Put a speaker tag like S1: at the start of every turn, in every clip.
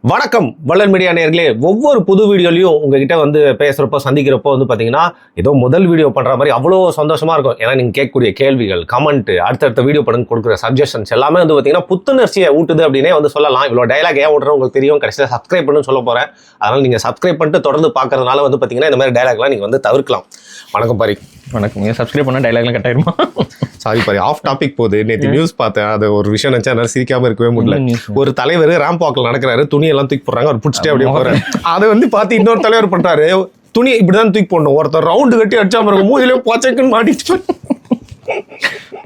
S1: வணக்கம் வள்ளல் மீடியா நேயர்களே. ஒவ்வொரு புது வீடியோலையும் உங்ககிட்ட வந்து பேசுகிறப்போ சந்திக்கிறப்போ வந்து பார்த்தீங்கன்னா ஏதோ முதல் வீடியோ பண்ணுற மாதிரி அவ்வளோ சந்தோஷமாக இருக்கும். ஏன்னா நீங்கள் கேட்கக்கூடிய கேள்விகள், கமெண்ட்டு, அடுத்தடுத்த வீடியோ பண்ணுங்க கொடுக்குற சஜஷன்ஸ் எல்லாமே வந்து பார்த்தீங்கன்னா புத்துணர்ச்சியை ஊட்டுது அப்படின்னே வந்து சொல்லலாம். இவ்வளோ டைலாக் ஏன் விட்றேன் உங்களுக்கு தெரியும். கடைசியில் சப்ஸ்கிரைப் பண்ணுன்னு சொல்ல போகிறேன். அதனால் நீங்கள் சப்ஸ்கிரைப் பண்ணிட்டு தொடர்ந்து பார்க்கறதுனால வந்து பார்த்தீங்கன்னா இந்த மாதிரி டைலாக்லாம் நீங்கள் வந்து தவிர்க்கலாம். வணக்கம் பாரி.
S2: வணக்கம். நீங்கள் சப்ஸ்கிரைப் பண்ணால் டைலாக்லாம் கட் ஆயிடுமா?
S1: சாரி பாரி, ஆஃப் டாபிக் போகுது. நேற்று நியூஸ் பார்த்தேன், அது ஒரு விஷயம் நினச்சா என்னால் சிரிக்காமல் இருக்கவே முடியல. ஒரு தலைவர் ரேம்ப் வாக்கில் நடக்கிறாரு, துணியெல்லாம் தூக்கி போடுறாங்க, அவர் பிடிச்சிட்டே அப்படியே போகிறாரு. அதை வந்து பார்த்து இன்னொரு தலைவர் பண்ணுறாரு, துணி இப்படிதான் தூக்கி போடணும், ஒருத்தர் ரவுண்டு கட்டி அடிச்சாம இருக்கும், மூதிலே போச்சக்குன்னு மாட்டிட்டு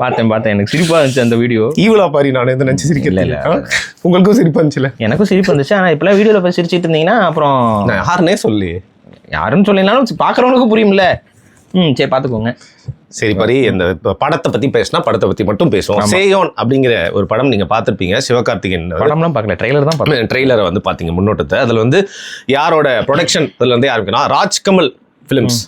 S2: பார்த்தேன். எனக்கு சிரிப்பா இருந்துச்சு அந்த வீடியோ.
S1: ஈவலா பாரி, நான் எந்த நினைச்சு சிரிக்கல. இல்ல உங்களுக்கும் சிரிப்பா இருந்துச்சுல?
S2: எனக்கும் சிரிப்பு இருந்துச்சு. ஆனால் இப்பெல்லாம் வீடியோவில் போய் சிரிச்சிட்டு இருந்தீங்கன்னா அப்புறம்
S1: யாருன்னே சொல்லி
S2: யாருன்னு சொல்லினாலும் பார்க்குறவனுக்கு புரியும்ல. சரி பார்த்துக்கோங்க.
S1: சரி பாரி, இந்த படத்தை பற்றி பேசினா படத்தை பற்றி மட்டும் பேசுவோம். சேயோன் அப்படிங்கிற ஒரு படம் நீங்கள் பார்த்துருப்பீங்க. சிவகார்த்திகேயன்
S2: படம்லாம் பார்க்கல, ட்ரெய்லர் தான் பார்த்தேன்.
S1: ட்ரெய்லரை வந்து பார்த்தீங்க முன்னோட்டத்தை. அதில் வந்து யாரோட ப்ரொடக்ஷன் அதில் வந்து யாருக்குன்னா ராஜ்கமல் ஃபிலிம்ஸ்.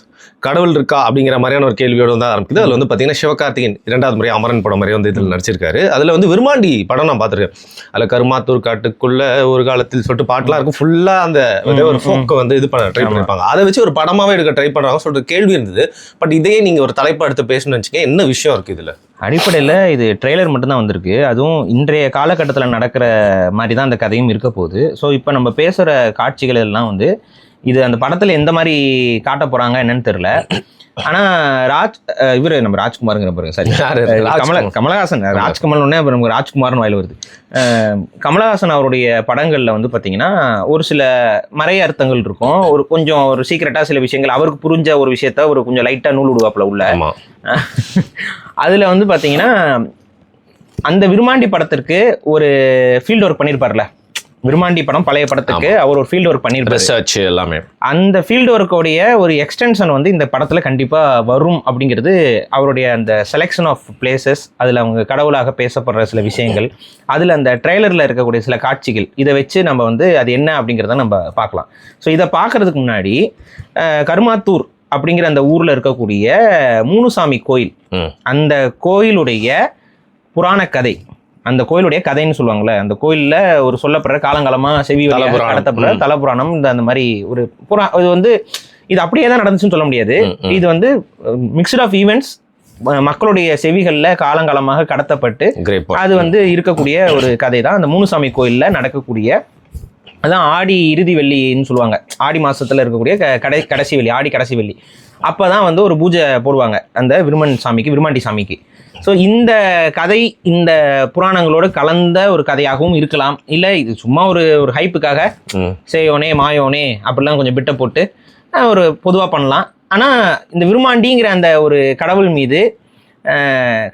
S1: கடவுள் இருக்கா அப்படிங்கிற மாதிரியான ஒரு கேள்வியோடு வந்து ஆரம்பிக்குது. அதில் வந்து பார்த்தீங்கன்னா சிவகார்த்திகேயன் 2வது முறை அமரன் படம் மாதிரி வந்து இதில் நடிச்சிருக்காரு. அதில் வந்து விருமாண்டி படம் நான் பார்த்துருக்கேன். அதில் கருமாத்தூர் காட்டுக்குள்ள ஒரு காலத்தில் சொல்லிட்டு பாட்டெலாம் இருக்கும். ஃபுல்லாக அந்த ஒரு ஃபோக்கை வந்து இது பண்ண ட்ரை பண்ணியிருப்பாங்க. அதை வச்சு ஒரு படமாகவே எடுக்க ட்ரை பண்ணுறாங்க சொல்லிட்டு கேள்வி இருந்தது. பட் இதையே நீங்கள் ஒரு தலைப்பு எடுத்து பேசணும்னு வச்சுக்கோங்க, என்ன விஷயம் இருக்குது இதில்?
S2: அடிப்படையில் இது ட்ரெய்லர் மட்டும்தான் வந்திருக்கு. அதுவும் இன்றைய காலகட்டத்தில் நடக்கிற மாதிரி தான் அந்த கதையும் இருக்க போகுது. ஸோ இப்போ நம்ம பேசுகிற காட்சிகள் எல்லாம் வந்து இது அந்த படத்தில் எந்த மாதிரி காட்ட போகிறாங்க என்னன்னு தெரியல. ஆனால் இவர் நம்ம ராஜ்குமாருங்கிற பாருங்க, சரி, கமலஹாசன். ராஜ்கமல் ஒன்னே அப்புறம் நமக்கு ராஜ்குமார்னு வாயில வருது. கமலஹாசன் அவருடைய படங்களில் வந்து பார்த்தீங்கன்னா ஒரு சில மறைய அர்த்தங்கள் இருக்கும். ஒரு கொஞ்சம் ஒரு சீக்கிரட்டாக சில விஷயங்கள் அவருக்கு புரிஞ்ச ஒரு விஷயத்த ஒரு கொஞ்சம் லைட்டாக நூல் விடுவாப்புல உள்ள. அதில் வந்து பார்த்தீங்கன்னா அந்த விருமாண்டி படத்திற்கு ஒரு ஃபீல்டு ஒர்க் பண்ணியிருப்பார்ல. விருமாண்டி படம் பழைய படத்துக்கு அவர் ஒரு ஃபீல்டு ஒர்க் பண்ணியிருப்பாரு எல்லாமே. அந்த ஃபீல்டு ஒர்க்கோடைய ஒரு எக்ஸ்டென்ஷன் வந்து இந்த படத்தில் கண்டிப்பாக வரும் அப்படிங்கிறது அவருடைய அந்த செலெக்ஷன் ஆஃப் பிளேசஸ், அதில் அவங்க கடவுளாக பேசப்படுற சில விஷயங்கள், அதில் அந்த ட்ரெய்லரில் இருக்கக்கூடிய சில காட்சிகள், இதை வச்சு நம்ம வந்து அது என்ன அப்படிங்கிறத நம்ம பார்க்கலாம். ஸோ இதை பார்க்கறதுக்கு முன்னாடி கருமாத்தூர் அப்படிங்கிற அந்த ஊரில் இருக்கக்கூடிய மூணுசாமி கோயில், அந்த கோயிலுடைய புராண கதை, அந்த கோயிலுடைய கதைன்னு சொல்லுவாங்கள்ல, அந்த கோயிலில் ஒரு சொல்லப்படுற காலங்காலமாக செவி கடத்தப்படுற தலபுராணம். அந்த மாதிரி ஒரு இது வந்து இது அப்படியே தான் நடந்துச்சுன்னு சொல்ல முடியாது. இது வந்து மிக்ஸ்ட் ஆஃப் ஈவெண்ட்ஸ், மக்களுடைய செவிகளில் காலங்காலமாக கடத்தப்பட்டு அது வந்து இருக்கக்கூடிய ஒரு கதை தான் அந்த மூணுசாமி கோயிலில் நடக்கக்கூடிய. அதான் ஆடி இறுதி வெள்ளின்னு சொல்லுவாங்க. ஆடி மாதத்தில் இருக்கக்கூடிய கடைசி வெள்ளி, ஆடி கடைசி வெள்ளி, அப்போ தான் வந்து ஒரு பூஜை போடுவாங்க அந்த விருமாண்டி சாமிக்கு. ஸோ இந்த கதை இந்த புராணங்களோடு கலந்த ஒரு கதையாகவும் இருக்கலாம். இல்லை இது சும்மா ஒரு ஹைப்புக்காக சேயோனே மாயோனே அப்படிலாம் கொஞ்சம் பிட்டை போட்டு ஒரு பொதுவாக பண்ணலாம். ஆனால் இந்த விருமாண்டிங்கிற அந்த ஒரு கடவுள் மீது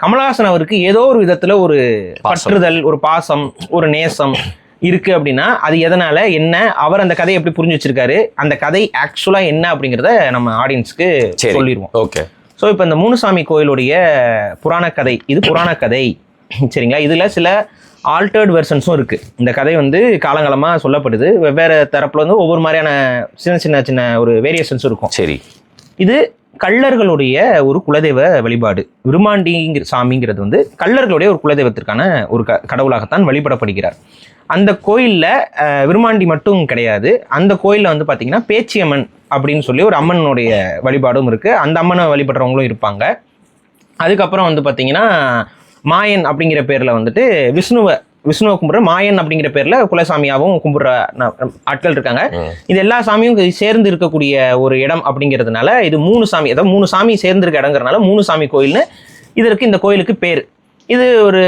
S2: கமலஹாசன் அவருக்கு ஏதோ ஒரு விதத்தில் ஒரு பற்றுதல், ஒரு பாசம், ஒரு நேசம் இருக்குது. அப்படின்னா அது எதனால், என்ன, அவர் அந்த கதையை எப்படி புரிஞ்சு வச்சிருக்காரு, அந்த கதை ஆக்சுவலாக என்ன அப்படிங்கிறத நம்ம ஆடியன்ஸ்க்கு சொல்லிடுவோம்.
S1: ஓகே.
S2: ஸோ இப்போ இந்த மூணுசாமி கோயிலுடைய புராண கதை, இது புராண கதை, சரிங்களா? இதில் சில ஆல்டர்ட் வெர்ஷன்ஸும் இருக்குது. இந்த கதை வந்து காலங்காலமாக சொல்லப்படுது. வெவ்வேறு தரப்பில் வந்து ஒவ்வொரு மாதிரியான சின்ன ஒரு வேரியேஷன்ஸும் இருக்கும். சரி, இது கள்ளர்களுடைய ஒரு குலதெய்வ வழிபாடு. விருமாண்டிங்கிற சாமிங்கிறது வந்து கள்ளர்களுடைய ஒரு குலதெய்வத்திற்கான ஒரு கடவுளாகத்தான் வழிபடப்படுகிறார். அந்த கோயிலில் விருமாண்டி மட்டும் கிடையாது. அந்த கோயிலில் வந்து பார்த்திங்கன்னா பேச்சியம்மன் அப்படின்னு சொல்லி ஒரு அம்மனுடைய வழிபாடும் இருக்குது. அந்த அம்மனை வழிபடுறவங்களும் இருப்பாங்க. அதுக்கப்புறம் வந்து பார்த்திங்கன்னா மாயன் அப்படிங்கிற பேரில் வந்துட்டு விஷ்ணுவை கும்பிட்ற மாயன் அப்படிங்கிற பேரில் குலசாமியாகவும் கும்பிட்ற ஆட்கள் இருக்காங்க. இது எல்லா சாமியும் சேர்ந்து இருக்கக்கூடிய ஒரு இடம் அப்படிங்கிறதுனால இது மூணு சாமி, அதாவது மூணு சாமி சேர்ந்துருக்க இடங்கிறதுனால மூணுசாமி கோயில்னு இதற்கு இந்த கோயிலுக்கு பேர். இது ஒரு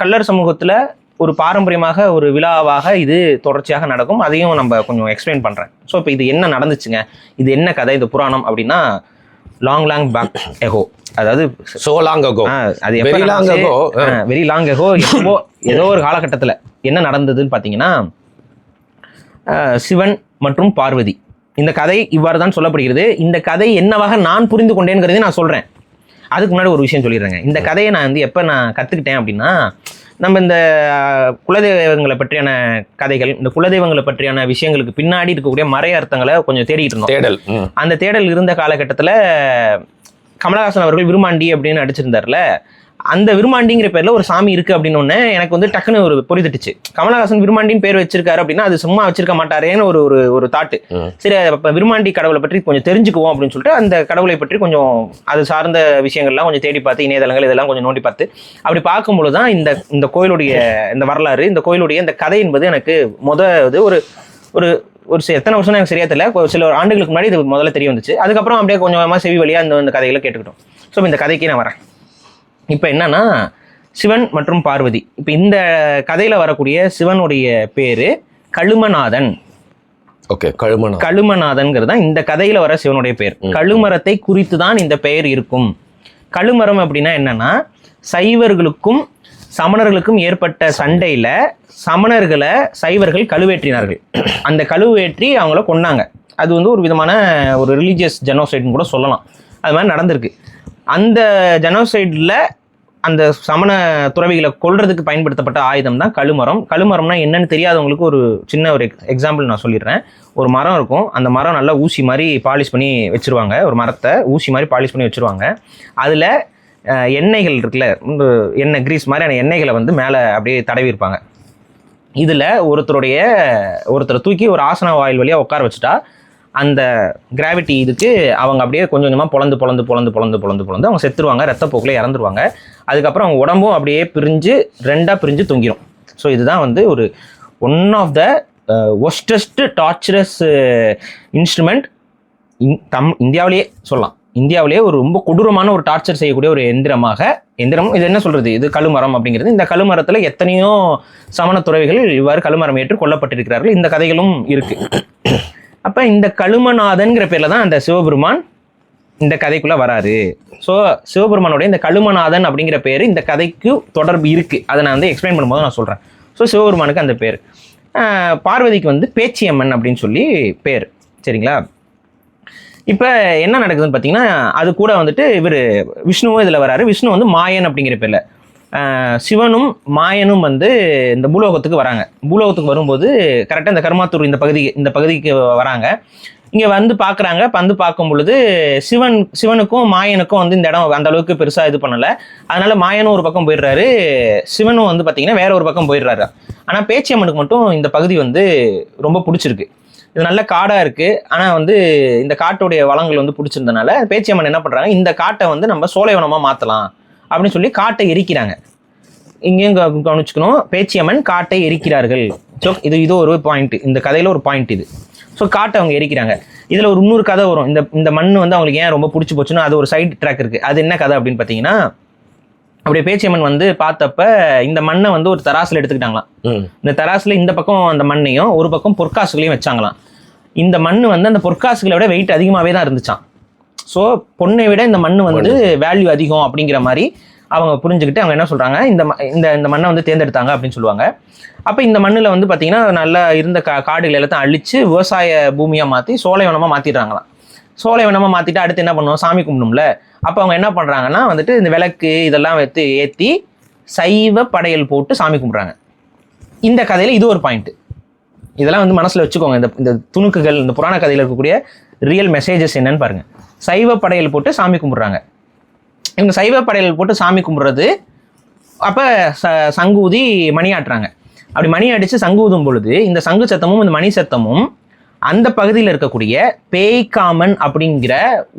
S2: கள்ளர் சமூகத்தில் ஒரு பாரம்பரியமாக ஒரு விழாவாக இது தொடர்ச்சியாக நடக்கும். அதையும் நம்ம கொஞ்சம் எக்ஸ்பிளைன் பண்ணுறேன். ஸோ இப்போ இது என்ன நடந்துச்சுங்க, இது என்ன கதை, இது புராணம் அப்படின்னா லாங் பேக் எகோ, அதாவது அது வெரி லாங் எகோ, ஏதோ ஒரு காலகட்டத்தில் என்ன நடந்ததுன்னு பார்த்தீங்கன்னா சிவன் மற்றும் பார்வதி, இந்த கதை இவ்வாறு தான் சொல்லப்படுகிறது. இந்த கதை என்னவாக நான் புரிந்து கொண்டேங்கிறதையும் நான் சொல்கிறேன். அதுக்கு முன்னாடி ஒரு விஷயம் சொல்லிடுறேங்க. இந்த கதையை நான் வந்து எப்போ நான் கற்றுக்கிட்டேன் அப்படின்னா, நம்ம இந்த குலதெய்வங்களை பற்றியான கதைகள், இந்த குலதெய்வங்களை பற்றியான விஷயங்களுக்கு பின்னாடி இருக்கக்கூடிய மறைய அர்த்தங்களை கொஞ்சம் தேடிட்டு இருந்தோம். அந்த தேடல் இருந்த காலகட்டத்தில் கமலஹாசன் அவர்கள் விருமாண்டி அப்படின்னு நடிச்சிருந்தார்ல, அந்த விருமாண்டிங்கிற பேர்ல ஒரு சாமி இருக்கு அப்படின்னு ஒன்று எனக்கு வந்து டக்குன்னு ஒரு புரிந்துட்டுச்சு. கமலஹாசன் விருமாண்டின்னு பேர் வச்சிருக்காரு அப்படின்னா அது சும்மா வச்சிருக்க மாட்டாரேன்னு ஒரு ஒரு ஒரு தாட்டு. சரி, அப்ப விருமாண்டி கடவுளை பற்றி கொஞ்சம் தெரிஞ்சுக்குவோம் அப்படின்னு சொல்லிட்டு அந்த கடவுளை பற்றி கொஞ்சம் அது சார்ந்த விஷயங்கள்லாம் கொஞ்சம் தேடி பார்த்து இணையதளங்கள் இதெல்லாம் கொஞ்சம் நோண்டி பார்த்து அப்படி பார்க்கும்பொழுது தான் இந்த கோயிலுடைய இந்த வரலாறு, இந்த கோயிலுடைய இந்த கதை என்பது எனக்கு இது ஒரு ஒரு ஒரு எத்தனை வருஷம் எனக்கு சரியா தெரியல, சில ஆண்டுகளுக்கு முன்னாடி இது முதல்ல தெரிய வந்துச்சு. அதுக்கப்புறம் அப்படியே கொஞ்சமாக செவி வழியா இந்த கதைகளை கேட்டுக்கிட்டோம். ஸோ இந்த கதைக்கு நான் வரேன். இப்போ என்னன்னா, சிவன் மற்றும் பார்வதி. இப்போ இந்த கதையில வரக்கூடிய சிவனுடைய பேரு கழுமநாதன்.
S1: ஓகே,
S2: கழுமநாதன்ங்கிறது தான் இந்த கதையில வர சிவனுடைய பேர். கழுமரத்தை குறித்து தான் இந்த பெயர் இருக்கும். கழுமரம் அப்படின்னா என்னன்னா, சைவர்களுக்கும் சமணர்களுக்கும் ஏற்பட்ட சண்டையில சமணர்களை சைவர்கள் கழுவேற்றினார்கள். அந்த கழுவேற்றி அவங்கள கொன்னாங்க. அது வந்து ஒரு விதமான ஒரு ரிலீஜியஸ் ஜெனோசைடுன்னு கூட சொல்லலாம். அது மாதிரி நடந்திருக்கு. அந்த ஜெனோசைடில் அந்த சமண துறவிகளை கொல்றதுக்கு பயன்படுத்தப்பட்ட ஆயுதம் தான் கழுமரம். கழுமரம்னா என்னன்னு தெரியாதவங்களுக்கு ஒரு சின்ன ஒரு எக்ஸாம்பிள் நான் சொல்லிடுறேன். ஒரு மரம் இருக்கும். அந்த மரம் நல்லா ஊசி மாதிரி பாலிஷ் பண்ணி வச்சுருவாங்க. ஒரு மரத்தை ஊசி மாதிரி பாலிஷ் பண்ணி வச்சுருவாங்க. அதில் எண்ணெய்கள் இருக்குல்ல, எண்ணெய் கிரீஸ் மாதிரியான எண்ணெய்களை வந்து மேலே அப்படியே தடவி இருப்பாங்க. இதில் ஒருத்தரை தூக்கி ஒரு ஆசன வாயில் வழியாக உட்கார வச்சுட்டா அந்த கிராவிட்டி இதுக்கு அவங்க அப்படியே கொஞ்சம் கொஞ்சமாக பொழந்து அவங்க செத்துருவாங்க, ரத்தப்போக்கில் இறந்துருவாங்க. அதுக்கப்புறம் அவங்க உடம்பும் அப்படியே ரெண்டாக பிரிஞ்சு தொங்கிடும். ஸோ இதுதான் வந்து ஒரு one of the ஒஸ்டஸ்ட் torturous instrument இந்தியாவிலேயே சொல்லலாம். இந்தியாவிலேயே ஒரு ரொம்ப கொடூரமான ஒரு டார்ச்சர் செய்யக்கூடிய ஒரு எந்திரம். இது என்ன சொல்றது, இது கழுமரம் அப்படிங்கிறது. இந்த கழுமரத்தில் எத்தனையோ சமண துறவிகள் இவ்வாறு கழுமரம் ஏற்று கொல்லப்பட்டிருக்கிறார்கள். இந்த கதைகளும் இருக்கு. அப்ப இந்த கழுமநாதன்கிற பேர்ல தான் அந்த சிவபெருமான் இந்த கதைக்குள்ள வராரு. ஸோ சிவபெருமானுடைய இந்த கழுமநாதன் அப்படிங்கிற பேர் இந்த கதைக்கு தொடர்பு இருக்கு. அதை நான் வந்து எக்ஸ்பிளைன் பண்ணும்போது நான் சொல்றேன். ஸோ சிவபெருமானுக்கு அந்த பேர். பார்வதிக்கு வந்து பேச்சியம்மன் அப்படின்னு சொல்லி பேர். சரிங்களா? இப்போ என்ன நடக்குதுன்னு பார்த்தீங்கன்னா, அது கூட வந்துட்டு இவர் விஷ்ணுவும் இதில் வராரு. விஷ்ணு வந்து மாயன் அப்படிங்கிற பேர்ல, சிவனும் மாயனும் வந்து இந்த பூலோகத்துக்கு வராங்க. பூலோகத்துக்கு வரும்போது கரெக்டாக இந்த கருமாத்தூர் இந்த பகுதிக்கு வராங்க. இங்கே வந்து பார்க்குறாங்க. வந்து பார்க்கும் பொழுது சிவனுக்கும் மாயனுக்கும் வந்து இந்த இடம் அந்த அளவுக்கு பெருசாக இது பண்ணலை. அதனால மாயனும் ஒரு பக்கம் போயிடுறாரு, சிவனும் வந்து பார்த்தீங்கன்னா வேற ஒரு பக்கம் போயிடுறாரு. ஆனால் பேச்சியம்மனுக்கு மட்டும் இந்த பகுதி வந்து ரொம்ப பிடிச்சிருக்கு. இது நல்ல காடாக இருக்குது. ஆனால் வந்து இந்த காட்டுடைய வளங்கள் வந்து பிடிச்சிருந்தனால பேச்சியம்மன் என்ன பண்ணுறாங்க, இந்த காட்டை வந்து நம்ம சோலைவனமாக மாற்றலாம் அப்படின்னு சொல்லி காட்டை எரிக்கிறாங்க. இங்கேயும் கவனிச்சுக்கணும், பேச்சியம்மன் காட்டை எரிக்கிறார்கள். ஸோ இது ஒரு பாயிண்ட், இந்த கதையில் ஒரு பாயிண்ட் இது. ஸோ காட்டை அவங்க எரிக்கிறாங்க. இதில் ஒரு இன்னொரு கதை வரும். இந்த மண் வந்து அவங்களுக்கு ஏன் ரொம்ப பிடிச்சி போச்சுன்னா அது ஒரு சைடு ட்ராக் இருக்குது. அது என்ன கதை அப்படின்னு பார்த்தீங்கன்னா, அப்படியே பேச்சியம்மன் வந்து பார்த்தப்ப இந்த மண்ணை வந்து ஒரு தராசில் எடுத்துக்கிட்டாங்களாம். இந்த தராசில் இந்த பக்கம் அந்த மண்ணையும் ஒரு பக்கம் பொற்காசுகளையும் வச்சாங்களாம். இந்த மண் வந்து அந்த பொற்காசுகளை விட வெயிட் அதிகமாகவே தான் இருந்துச்சான். ஸோ பொண்ணை விட இந்த மண் வந்து வேல்யூ அதிகம் அப்படிங்கிற மாதிரி அவங்க புரிஞ்சுக்கிட்டு அவங்க என்ன சொல்கிறாங்க, இந்த மண்ணை வந்து தேர்ந்தெடுத்தாங்க அப்படின்னு சொல்லுவாங்க. அப்போ இந்த மண்ணில் வந்து பார்த்தீங்கன்னா நல்லா இருந்த காடுகள் எல்லாத்தையும் அழித்து விவசாய பூமியாக மாற்றி சோலைவனமாக மாற்றிடுறாங்களாம். சோலைவனமாக மாற்றிட்டு அடுத்து என்ன பண்ணுவோம், சாமி கும்பிடும்ல. அப்போ அவங்க என்ன பண்ணுறாங்கன்னா வந்துட்டு இந்த விளக்கு இதெல்லாம் வைத்து ஏற்றி சைவ படையல் போட்டு சாமி கும்பிட்றாங்க. இந்த கதையில் இது ஒரு பாயிண்ட்டு. இதெல்லாம் வந்து மனசில் வச்சுக்கோங்க. இந்த துணுக்குகள், இந்த புராண கதையில் இருக்கக்கூடிய ரியல் மெசேஜஸ் என்னன்னு பாருங்கள். சைவ படையல் போட்டு சாமி கும்பிட்றாங்க. இவங்க சைவ படையல் போட்டு சாமி கும்பிட்றது. அப்போ சங்கூதி மணி ஆட்டுறாங்க. அப்படி மணி அடித்து சங்கு ஊதும் பொழுது இந்த சங்கு சத்தமும் இந்த மணி சத்தமும் அந்த பகுதியில் இருக்கக்கூடிய பேய்காமன் அப்படிங்கிற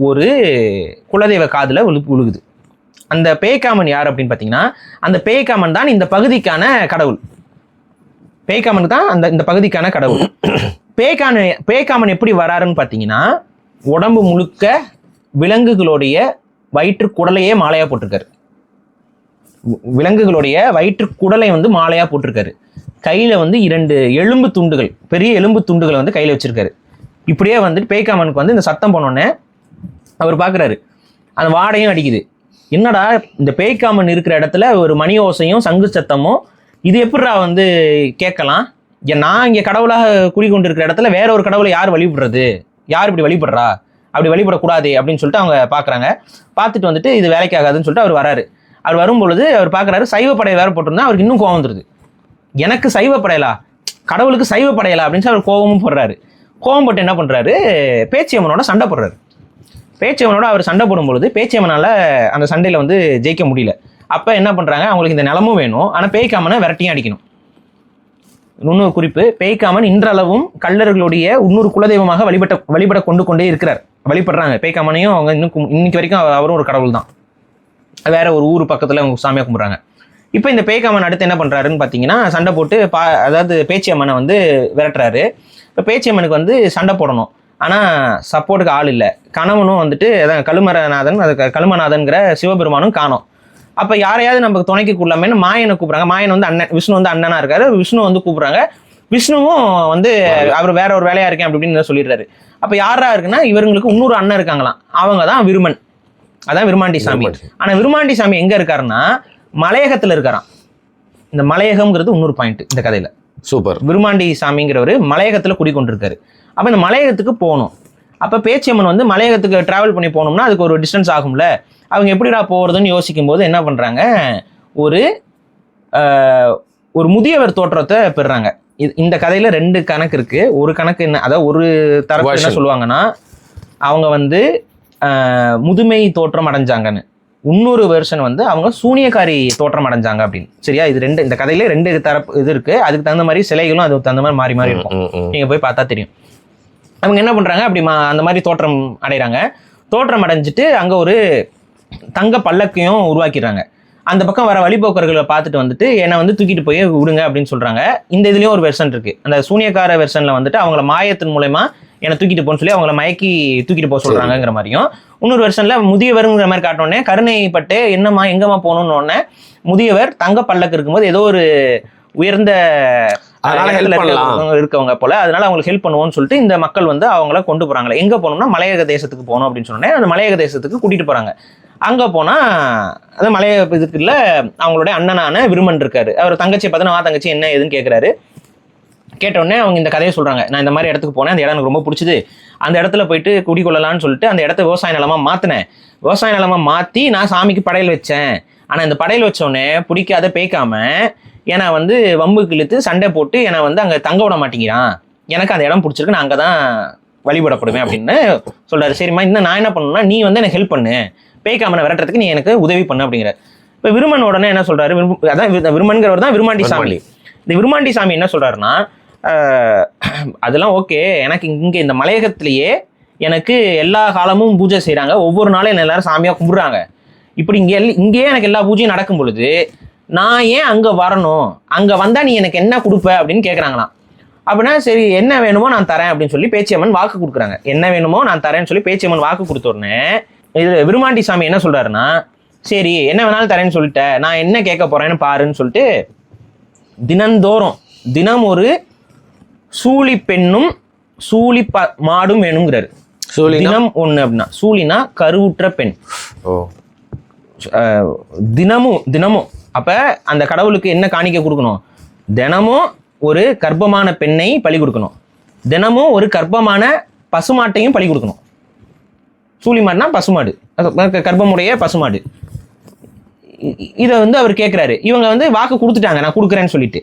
S2: ஒரு குலதெய்வ காதில் விழுகுது. அந்த பேய்காமன் யார் அப்படின்னு பார்த்தீங்கன்னா, அந்த பேய்காமன் தான் இந்த பகுதிக்கான கடவுள். பேய்காமன் தான் இந்த பகுதிக்கான கடவுள். பேய்காமன் எப்படி வராருன்னு பார்த்தீங்கன்னா, உடம்பு முழுக்க விலங்குகளுடைய வயிற்று குடலையே மாலையா போட்டிருக்காரு. விலங்குகளுடைய வயிற்று குடலை வந்து மாலையா போட்டிருக்காரு. கையில வந்து 2 எலும்பு துண்டுகள், பெரிய எலும்பு துண்டுகளை வந்து கையில வச்சிருக்காரு. இப்படியே வந்துட்டு பேய்காமனுக்கு வந்து இந்த சத்தம் போனோடனே அவர் பார்க்குறாரு, அந்த வாடையும் அடிக்குது. என்னடா இந்த பேய்காமன் இருக்கிற இடத்துல ஒரு மணி ஓசையும் சங்கு சத்தமும் இது எப்படிடா வந்து கேட்கலாம்? நான் இங்கே கடவுளாக குடிக்கொண்டு இருக்கிற இடத்துல வேற ஒரு கடவுளை யார் வழிபடுறது, யார் இப்படி வழிபடுறா, அப்படி வழிபடக்கூடாது அப்படின்னு சொல்லிட்டு அவங்க பார்க்குறாங்க. பார்த்துட்டு வந்துட்டு இது வேலைக்கு ஆகாதுன்னு சொல்லிட்டு அவர் வராரு. அவர் வரும்பொழுது அவர் பார்க்குறாரு, சைவ படையல் வேறு போட்டிருந்தா அவருக்கு இன்னும் கோவம் வந்துருது. எனக்கு சைவ படையலா, கடவுளுக்கு சைவ படையலா அப்படின்னு சொல்லி அவர் கோவமும் போடுறாரு. கோவம் போட்டு என்ன பண்ணுறாரு, பேச்சியம்மனோட சண்டை போடுறாரு. பேச்சியம்மனோட அவர் சண்டை போடும்பொழுது பேச்சியம்மனால் அந்த சண்டையில் வந்து ஜெயிக்க முடியல. அப்போ என்ன பண்ணுறாங்க, அவங்களுக்கு இந்த நிலமும் வேணும், ஆனால் பேய்க்காமனை விரட்டியும் அடிக்கணும். இன்னொரு குறிப்பு, பேய்க்காமன் இன்றளவும் கள்ளர்களுடைய இன்னொரு குலதெய்வமாக வழிபட கொண்டே இருக்கிறார். வழிபடுறாங்க பேய்க்காமனையும் அவங்க. இன்னைக்கு வரைக்கும் அவரும் ஒரு கடவுள் தான். வேற ஒரு ஊர் பக்கத்தில் அவங்க சாமியாக கும்பிட்றாங்க. இப்போ இந்த பேய்க்காமன் அடுத்து என்ன பண்ணுறாருன்னு பார்த்தீங்கன்னா, சண்டை போட்டு அதாவது பேச்சியம்மனை வந்து விரட்டுறாரு. இப்போ பேச்சியம்மனுக்கு வந்து சண்டை போடணும், ஆனால் சப்போர்ட்டுக்கு ஆள் இல்லை. கணவனும் வந்துட்டு அதான் கழுமநாதன்கிற சிவபெருமானும் காணோம். அப்போ யாரையாவது நம்ம துணைக்கு கூடலாமேன்னு மாயனை கூப்பிட்றாங்க. மாயன் வந்து அண்ணன், விஷ்ணு வந்து அண்ணனாக இருக்காரு. விஷ்ணு வந்து கூப்பிட்றாங்க. விஷ்ணுவும் வந்து அவர் வேற ஒரு வேலையாக இருக்கேன் அப்படி இப்படின்னு சொல்லிடுறாரு. அப்போ யாரா இருக்குன்னா, இவங்களுக்கு இன்னொரு அண்ணன் இருக்காங்களாம், அவங்க தான் விருமன், அதான் விருமாண்டி சாமி. ஆனால் விருமாண்டி சாமி எங்கே இருக்காருன்னா மலையகத்தில் இருக்காராம். இந்த மலையகம்ங்கிறது இன்னொரு பாயிண்ட் இந்த கதையில்.
S1: சூப்பர்.
S2: விருமாண்டி சாமிங்கிறவர் மலையகத்தில் குடிக்கொண்டிருக்காரு. அப்போ இந்த மலையகத்துக்கு போகணும். அப்போ பேச்சியம்மன் வந்து மலையகத்துக்கு டிராவல் பண்ணி போகணும்னா அதுக்கு ஒரு டிஸ்டன்ஸ் ஆகும்ல. அவங்க எப்படிடா போகிறதுன்னு யோசிக்கும் போது என்ன பண்ணுறாங்க, ஒரு முதியவர் தோற்றத்தை பெறுறாங்க. இந்த கதையில் 2 கணக்கு இருக்குது. ஒரு கணக்கு என்ன, அதாவது ஒரு தரப்பு என்ன சொல்லுவாங்கன்னா, அவங்க வந்து முதுமை தோற்றம் அடைஞ்சாங்கன்னு. இன்னொரு வெர்ஷன் வந்து அவங்க சூனியக்காரி தோற்றம் அடைஞ்சாங்க அப்படின்னு. சரியா, இது இந்த கதையில 2 தரப்பு இது இருக்குது. அதுக்கு தகுந்த மாதிரி சிலைகளும் அதுக்கு தகுந்த மாதிரி மாறி மாறி இருக்கும். நீங்கள் போய் பார்த்தா தெரியும். அவங்க என்ன பண்ணுறாங்க, அப்படி அந்த மாதிரி தோற்றம் அடைகிறாங்க. தோற்றம் அடைஞ்சிட்டு அங்கே ஒரு தங்க பல்லக்கையும் உருவாக்கிடுறாங்க. அந்த பக்கம் வர வழிபோக்கர்களை பார்த்துட்டு வந்துட்டு என்னை வந்து தூக்கிட்டு போய் விடுங்க அப்படின்னு சொல்கிறாங்க. இந்த இதுலேயும் ஒரு வெர்ஷன் இருக்குது. அந்த சூனியக்கார வெர்ஷனில் வந்துட்டு அவங்கள மாயத்தின் மூலமா என்னை தூக்கிட்டு போன்னு சொல்லி அவங்கள மயக்கி தூக்கிட்டு போக சொல்கிறாங்கிற மாதிரியும், இன்னொரு வெர்ஷனில் முதியவருங்கிற மாதிரி காட்டினோடனே கருணைப்பட்டு என்னம்மா எங்கம்மா போகணுன்னு முதியவர் தங்க பல்லக்கு இருக்கும்போது ஏதோ ஒரு உயர்ந்த இருக்கவங்க போல, அதனால அவங்களுக்கு ஹெல்ப் பண்ணுவோம்னு சொல்லிட்டு இந்த மக்கள் வந்து அவங்கள கொண்டு போறாங்களே. எங்க போனோம்னா மலையக தேசத்துக்கு போகணும் அப்படின்னு சொன்னோன்னே அந்த மலையக தேசத்துக்கு கூட்டிட்டு போறாங்க. அங்க போனா அந்த மலையக இதுக்குள்ள அவங்களுடைய அண்ணனான விருமன் இருக்காரு. அவர் தங்கச்சியை பார்த்தா தங்கச்சி என்ன ஏதுன்னு கேட்கிறாரு. கேட்டோடனே அவங்க இந்த கதையை சொல்றாங்க, நான் இந்த மாதிரி இடத்துக்கு போனேன், அந்த இடம் எனக்கு ரொம்ப பிடிச்சது, அந்த இடத்துல போயிட்டு குடிக்கொள்ளலான்னு சொல்லிட்டு அந்த இடத்த விவசாய நிலமா மாத்தினேன். விவசாய நிலமா மாத்தி நான் சாமிக்கு படையல் வச்சேன். ஆனா இந்த படையல் வச்சோடனே பிடிக்காத பேய்க்காம ஏன்னா வந்து வம்புக்கு இழுத்து சண்டை போட்டு என்னை வந்து அங்கே தங்க விட மாட்டேங்கிறான். எனக்கு அந்த இடம் பிடிச்சிருக்கு, நான் அங்கே தான் வழிபடப்படுவேன் அப்படின்னு சொல்றாரு. சரிம்மா, இன்னும் நான் என்ன பண்ணணும்னா நீ வந்து எனக்கு ஹெல்ப் பண்ணு, பேய்க்காமனை விரட்டுறதுக்கு நீ எனக்கு உதவி பண்ணு அப்படிங்கிற. இப்போ விருமன் உடனே என்ன சொல்றாரு, அதான் விருமன்கிறவர் தான் விருமாண்டி சாமி. இந்த விருமாண்டி சாமி என்ன சொல்றாருன்னா, அதெல்லாம் ஓகே, எனக்கு இங்கே இந்த மலையகத்திலேயே எனக்கு எல்லா காலமும் பூஜை செய்கிறாங்க, ஒவ்வொரு நாளும் என்ன எல்லாரும் சாமியாக கும்பிட்றாங்க. இப்படி இங்கேயே எனக்கு எல்லா பூஜையும் நடக்கும் பொழுது நான் ஏன் அங்கே வரணும், அங்கே வந்தால் நீ எனக்கு என்ன கொடுப்ப அப்படின்னு கேட்குறாங்களாம். அப்படின்னா சரி என்ன வேணுமோ நான் தரேன் அப்படின்னு சொல்லி பேச்சியம்மன் வாக்கு கொடுக்குறாங்க. என்ன வேணுமோ நான் தரேன்னு சொல்லி பேச்சியம்மன் வாக்கு கொடுத்தோடனே இது விருமாண்டி சாமி என்ன சொல்கிறாருன்னா, சரி என்ன வேணாலும் தரேன்னு சொல்லிட்டேன், நான் என்ன கேட்க போகிறேன்னு பாருன்னு சொல்லிட்டு தினம் ஒரு சூழி பெண்ணும் சூழி மாடும் வேணுங்கிறாரு. தினம் ஒன்று அப்படின்னா சூழினா கருவுற்ற பெண். தினமும் அப்ப அந்த கடவுளுக்கு என்ன காணிக்கை கொடுக்கணும், தினமும் ஒரு கர்ப்பமான பெண்ணை பலி கொடுக்கணும், தினமும் ஒரு கர்ப்பமான பசுமாட்டையும் பலி கொடுக்கணும். சூழி மாடுனா பசுமாடு, கர்ப்பமுடைய பசுமாடு. இதை வந்து அவர் கேட்குறாரு. இவங்க வந்து வாக்கு கொடுத்துட்டாங்க நான் கொடுக்குறேன்னு சொல்லிட்டு.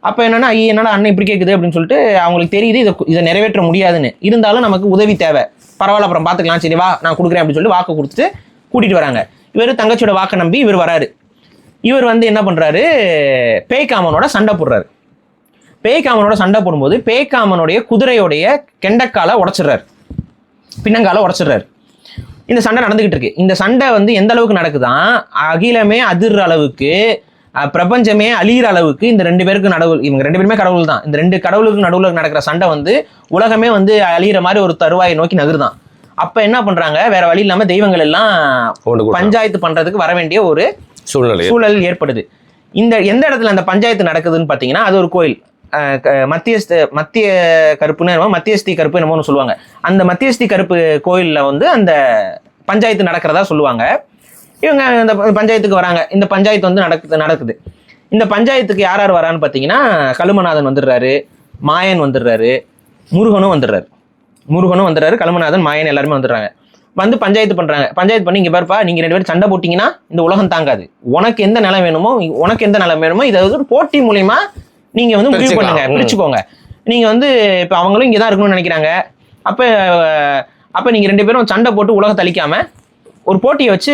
S2: அப்போ என்னன்னா என்னடா அண்ணன் இப்படி கேட்குது அப்படின்னு சொல்லிட்டு அவங்களுக்கு தெரியுது இதை நிறைவேற்ற முடியாதுன்னு. இருந்தாலும் நமக்கு உதவி தேவை, பரவாயில்ல அப்புறம் பார்த்துக்கலாம், சரி வா நான் கொடுக்குறேன் அப்படின்னு சொல்லி வாக்கு கொடுத்துட்டு கூட்டிகிட்டு வராங்க. இவர் தங்கச்சியோட வாக்கை நம்பி இவர் வராரு. இவர் வந்து என்ன பண்ணுறாரு, பேய்க்காமனோட சண்டை போடுறாரு. பேய்க்காமனோட சண்டை போடும்போது பேய்க்காமனுடைய குதிரையோடைய கெண்டக்காலை உடச்சிடுறாரு, பின்னங்காலை உடச்சிடுறாரு. இந்த சண்டை நடந்துகிட்டு இருக்கு. இந்த சண்டை வந்து எந்த அளவுக்கு நடக்குதான், அகிலமே அதிர்ற அளவுக்கு, பிரபஞ்சமே அழியிற அளவுக்கு இந்த 2 பேருக்கு நடுவில், இவங்க 2 பேருமே கடவுள் தான், இந்த 2 கடவுளுக்கு நடுவில் நடக்கிற சண்டை வந்து உலகமே வந்து அழியிற மாதிரி ஒரு தருவாயை நோக்கி நகருதான். அப்ப என்ன பண்றாங்க, வேற வழி இல்லாம தெய்வங்கள் எல்லாம் பஞ்சாயத்து பண்றதுக்கு வர வேண்டிய ஒரு சூழல் ஏற்படுது. எந்த இடத்துல அந்த பஞ்சாயத்து நடக்குதுன்னு பாத்தீங்கன்னா, அது ஒரு கோயில், மத்திய கருப்புன்னு மத்தியஸ்தி கருப்பு என்னமோன்னு சொல்லுவாங்க. அந்த மத்தியஸ்தி கருப்பு கோயில்ல வந்து அந்த பஞ்சாயத்து நடக்கிறதா சொல்லுவாங்க. இவங்க இந்த பஞ்சாயத்துக்கு வராங்க. இந்த பஞ்சாயத்து வந்து நடக்குது. இந்த பஞ்சாயத்துக்கு யார் யார் வரான்னு பார்த்தீங்கன்னா, கழுமநாதன் வந்துடுறாரு, மாயன் வந்துடுறாரு, முருகனும் வந்துடுறாரு, கழுமநாதன் மாயன் எல்லாருமே வந்துடுறாங்க. வந்து பஞ்சாயத்து பண்றாங்க. பஞ்சாயத்து பண்ணி இங்க பாருப்பா, நீங்க 2 பேரும் சண்டை போட்டீங்கன்னா இந்த உலகம் தாங்காது, உனக்கு எந்த நிலம் வேணுமோ இதை ஒரு போட்டி மூலியமா நீங்க வந்து முடிவு பண்ணுங்க, பிரிச்சுக்கோங்க. நீங்க வந்து இப்ப அவங்களும் இங்கதான் இருக்கணும்னு நினைக்கிறாங்க. அப்ப நீங்க 2 பேரும் சண்டை போட்டு உலகத்தை அழிக்காம ஒரு போட்டியை வச்சு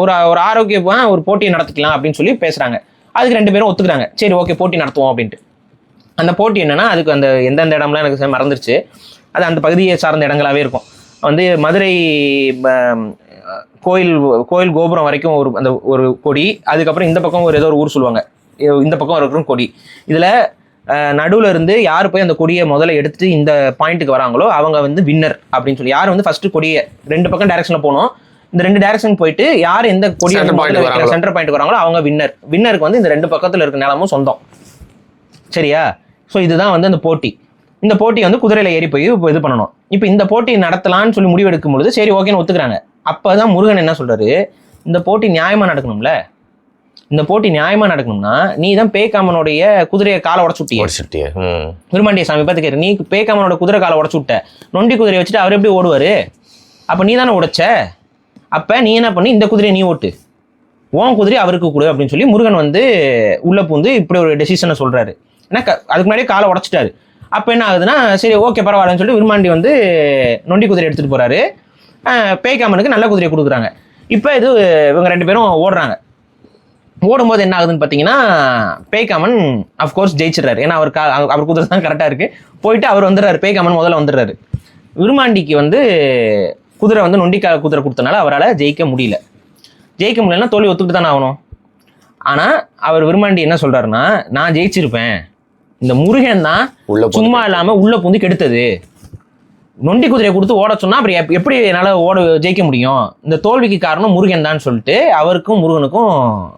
S2: ஒரு ஆரோக்கியமான ஒரு போட்டியை நடத்திக்கலாம் அப்படின்னு சொல்லி பேசுறாங்க. அதுக்கு 2 பேரும் ஒத்துக்கிறாங்க. சரி ஓகே போட்டி நடத்துவோம் அப்படின்ட்டு. அந்த போட்டி என்னன்னா அதுக்கு அந்த எந்தெந்த இடம்லாம் எனக்கு மறந்துருச்சு, அது அந்த பகுதியை சார்ந்த இடங்களாவே இருக்கும். வந்து மதுரை கோயில் கோபுரம் வரைக்கும் அந்த ஒரு கொடி, அதுக்கப்புறம் இந்த பக்கம் ஏதோ ஒரு ஊர் சொல்லுவாங்க, இந்த பக்கம் இருக்கிற கொடி. இதுல நடுவுல இருந்து யார் போய் அந்த கொடியை முதல்ல எடுத்துட்டு இந்த பாயிண்ட்டுக்கு வராங்களோ அவங்க வந்து வின்னர் அப்படின்னு சொல்லி, யார் வந்து ஃபர்ஸ்ட் கொடியை 2 பக்கம் டைரக்ஷன்ல போனோம், இந்த 2 டைரக்ஷன் போயிட்டு யார் எந்த கொடியை சென்டர் பாயிண்ட் வராங்களோ அவங்க வின்னர். வின்னருக்கு வந்து இந்த 2 பக்கத்துல இருக்க நிலமும் சொந்தம். சரியா? ஸோ இதுதான் வந்து அந்த போட்டி. இந்த போட்டி வந்து குதிரையில ஏறி போய் இது பண்ணணும். இப்போ இந்த போட்டி நடத்தலாம்னு சொல்லி முடிவெடுக்கும் பொழுது சரி ஓகேன்னு ஒத்துக்கிறாங்க. அப்பதான் முருகன் என்ன சொல்றாரு, இந்த போட்டி நியாயமா நடக்கணும்ல, இந்த போட்டி நியாயமா நடக்கணும்னா நீ தான் பேய்காமனுடைய குதிரையை காலை உடச்சுட்டிய. விருமாண்டிய சாமி பார்த்து கேட்குற, நீ பேய்காமனோட குதிரை காலை உடச்சு விட்ட, நொண்டி குதிரையை வச்சுட்டு அவர் எப்படி ஓடுவாரு? அப்போ நீ தானே உடைச்ச, அப்போ நீ என்ன பண்ணி இந்த குதிரையை நீ ஓட்டு, உன் குதிரை அவருக்கு கொடு அப்படின்னு சொல்லி முருகன் வந்து உள்ள பூந்து இப்படி ஒரு டெசிஷனை சொல்றாரு. ஏன்னா அதுக்கு முன்னாடியே காலை உடச்சிட்டாரு. அப்போ என்ன ஆகுதுன்னா சரி ஓகே பரவாயில்லன்னு சொல்லிட்டு விருமாண்டி வந்து நொண்டி குதிரை எடுத்துகிட்டு போகிறாரு. பேய்காமனுக்கு நல்ல குதிரையை கொடுக்குறாங்க. இப்போ இது இவங்க 2 பேரும் ஓடுறாங்க. ஓடும்போது என்ன ஆகுதுன்னு பார்த்தீங்கன்னா பேய்காமன் அஃப்கோர்ஸ் ஜெயிச்சிடறாரு. ஏன்னா அவர் குதிரை தான் கரெக்டாக இருக்குது. போயிட்டு அவர் வந்துடுறாரு, பேய்காமன் முதல்ல வந்துடுறாரு. விருமாண்டிக்கு வந்து குதிரை வந்து நொண்டிக்கா குதிரை கொடுத்தனால அவரால் ஜெயிக்க முடியலன்னா தோல்வி ஒத்துக்கிட்டு தானே ஆகணும். ஆனால் அவர் விருமாண்டி என்ன சொல்கிறாருன்னா, நான் ஜெயிச்சிருப்பேன், இந்த முருகன் தான் சும்மா இல்லாமல் உள்ள பூந்து கெடுத்தது, நொண்டி குதிரையை கொடுத்து ஓட சொன்னா அப்புறம் எப்படி என்னால் ஜெயிக்க முடியும், இந்த தோல்விக்கு காரணம் முருகன் தான் சொல்லிட்டு அவருக்கும் முருகனுக்கும்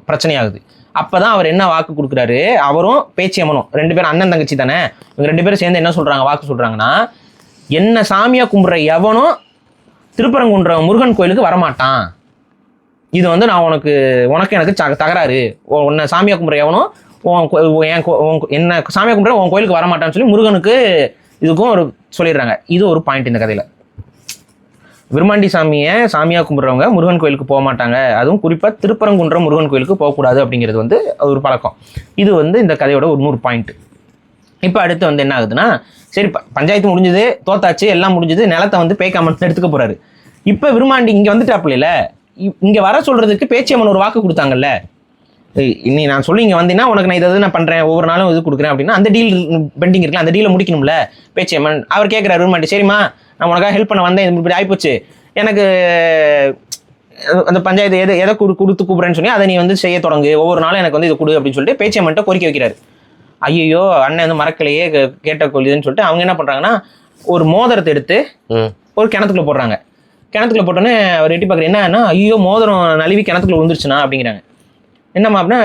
S2: பிரச்சனையாகுது. அப்பதான் அவர் என்ன வாக்கு கொடுக்குறாரு, அவரும் பேச்சியம்மனும் 2 பேரும் அண்ணன் தங்கச்சி தானே, இவங்க 2 பேரும் சேர்ந்து என்ன சொல்றாங்க, வாக்கு சொல்றாங்கன்னா, என்ன சாமியா கும்பிட்ற எவனும் திருப்பரங்குன்ற முருகன் கோயிலுக்கு வரமாட்டான், இது வந்து நான் உனக்கு எனக்கு தகராறு, உன்னை சாமியா கும்பிட்ற எவனும் என்ன சாமியா கும்பிட்ற உன் கோயிலுக்கு வரமாட்டான்னு சொல்லி முருகனுக்கு இதுக்கும் ஒரு சொல்லிடுறாங்க. இது ஒரு பாயிண்ட் இந்த கதையில. விருமாண்டி சாமியை சாமியா கும்பிட்றவங்க முருகன் கோயிலுக்கு போக மாட்டாங்க, அதுவும் குறிப்பாக திருப்பரங்குன்ற முருகன் கோயிலுக்கு போகக்கூடாது அப்படிங்கிறது வந்து ஒரு பழக்கம். இது வந்து இந்த கதையோட ஒரு 100 பாயிண்ட். இப்போ அடுத்து வந்து என்ன ஆகுதுன்னா, சரி பஞ்சாயத்து முடிஞ்சது, தோத்தாச்சு, எல்லாம் முடிஞ்சது, நிலத்தை வந்து பேய்காமன் எடுத்துக்க போறாரு. இப்போ விருமாண்டி இங்கே வந்துட்டாப்புல, இங்கே வர சொல்றதுக்கு பேச்சியம்மன் ஒரு வாக்கு கொடுத்தாங்கல்ல, இன்னி நான் சொல்லி இங்கே வந்தீங்கன்னா உனக்கு நான் இதை நான் பண்ணுறேன், ஒவ்வொரு நாளும் இது கொடுக்குறேன் அப்படின்னா அந்த டீல் பெண்டிங் இருக்குல்ல, அந்த டீலை முடிக்கணும்ல பேச்சியம்மன். அவர் கேட்குறாரு விருமாண்டி, சரிம்மா நான் உனக்காக ஹெல்ப் பண்ண வந்தேன், இப்படி ஆகிப்போச்சு, எனக்கு அந்த பஞ்சாயத்து எதை கொடுத்து கூப்பிட்றேன்னு சொல்லி அதை நீ வந்து செய்ய தொடங்கு, ஒவ்வொரு நாளும் எனக்கு வந்து இது கொடு அப்படின்னு சொல்லிட்டு பேச்சியம்மன்ட்ட கோரிக்கை வைக்கிறாரு. ஐயோ அண்ணன் வந்து மறக்கலையே கேட்ட கொள்ளுதுன்னு சொல்லிட்டு அவங்க என்ன பண்ணுறாங்கன்னா, ஒரு மோதிரத்தை எடுத்து ஒரு கிணத்துக்குள்ள போடுறாங்க. கிணத்துக்குள்ள போட்டோன்னே அவர் எட்டி பார்க்குற, என்னன்னா ஐயோ மோதிரம் நழுவி கிணத்துக்குள்ள விழுந்துருச்சுனா அப்படிங்கிறாங்க. என்னம்மா அப்படின்னா,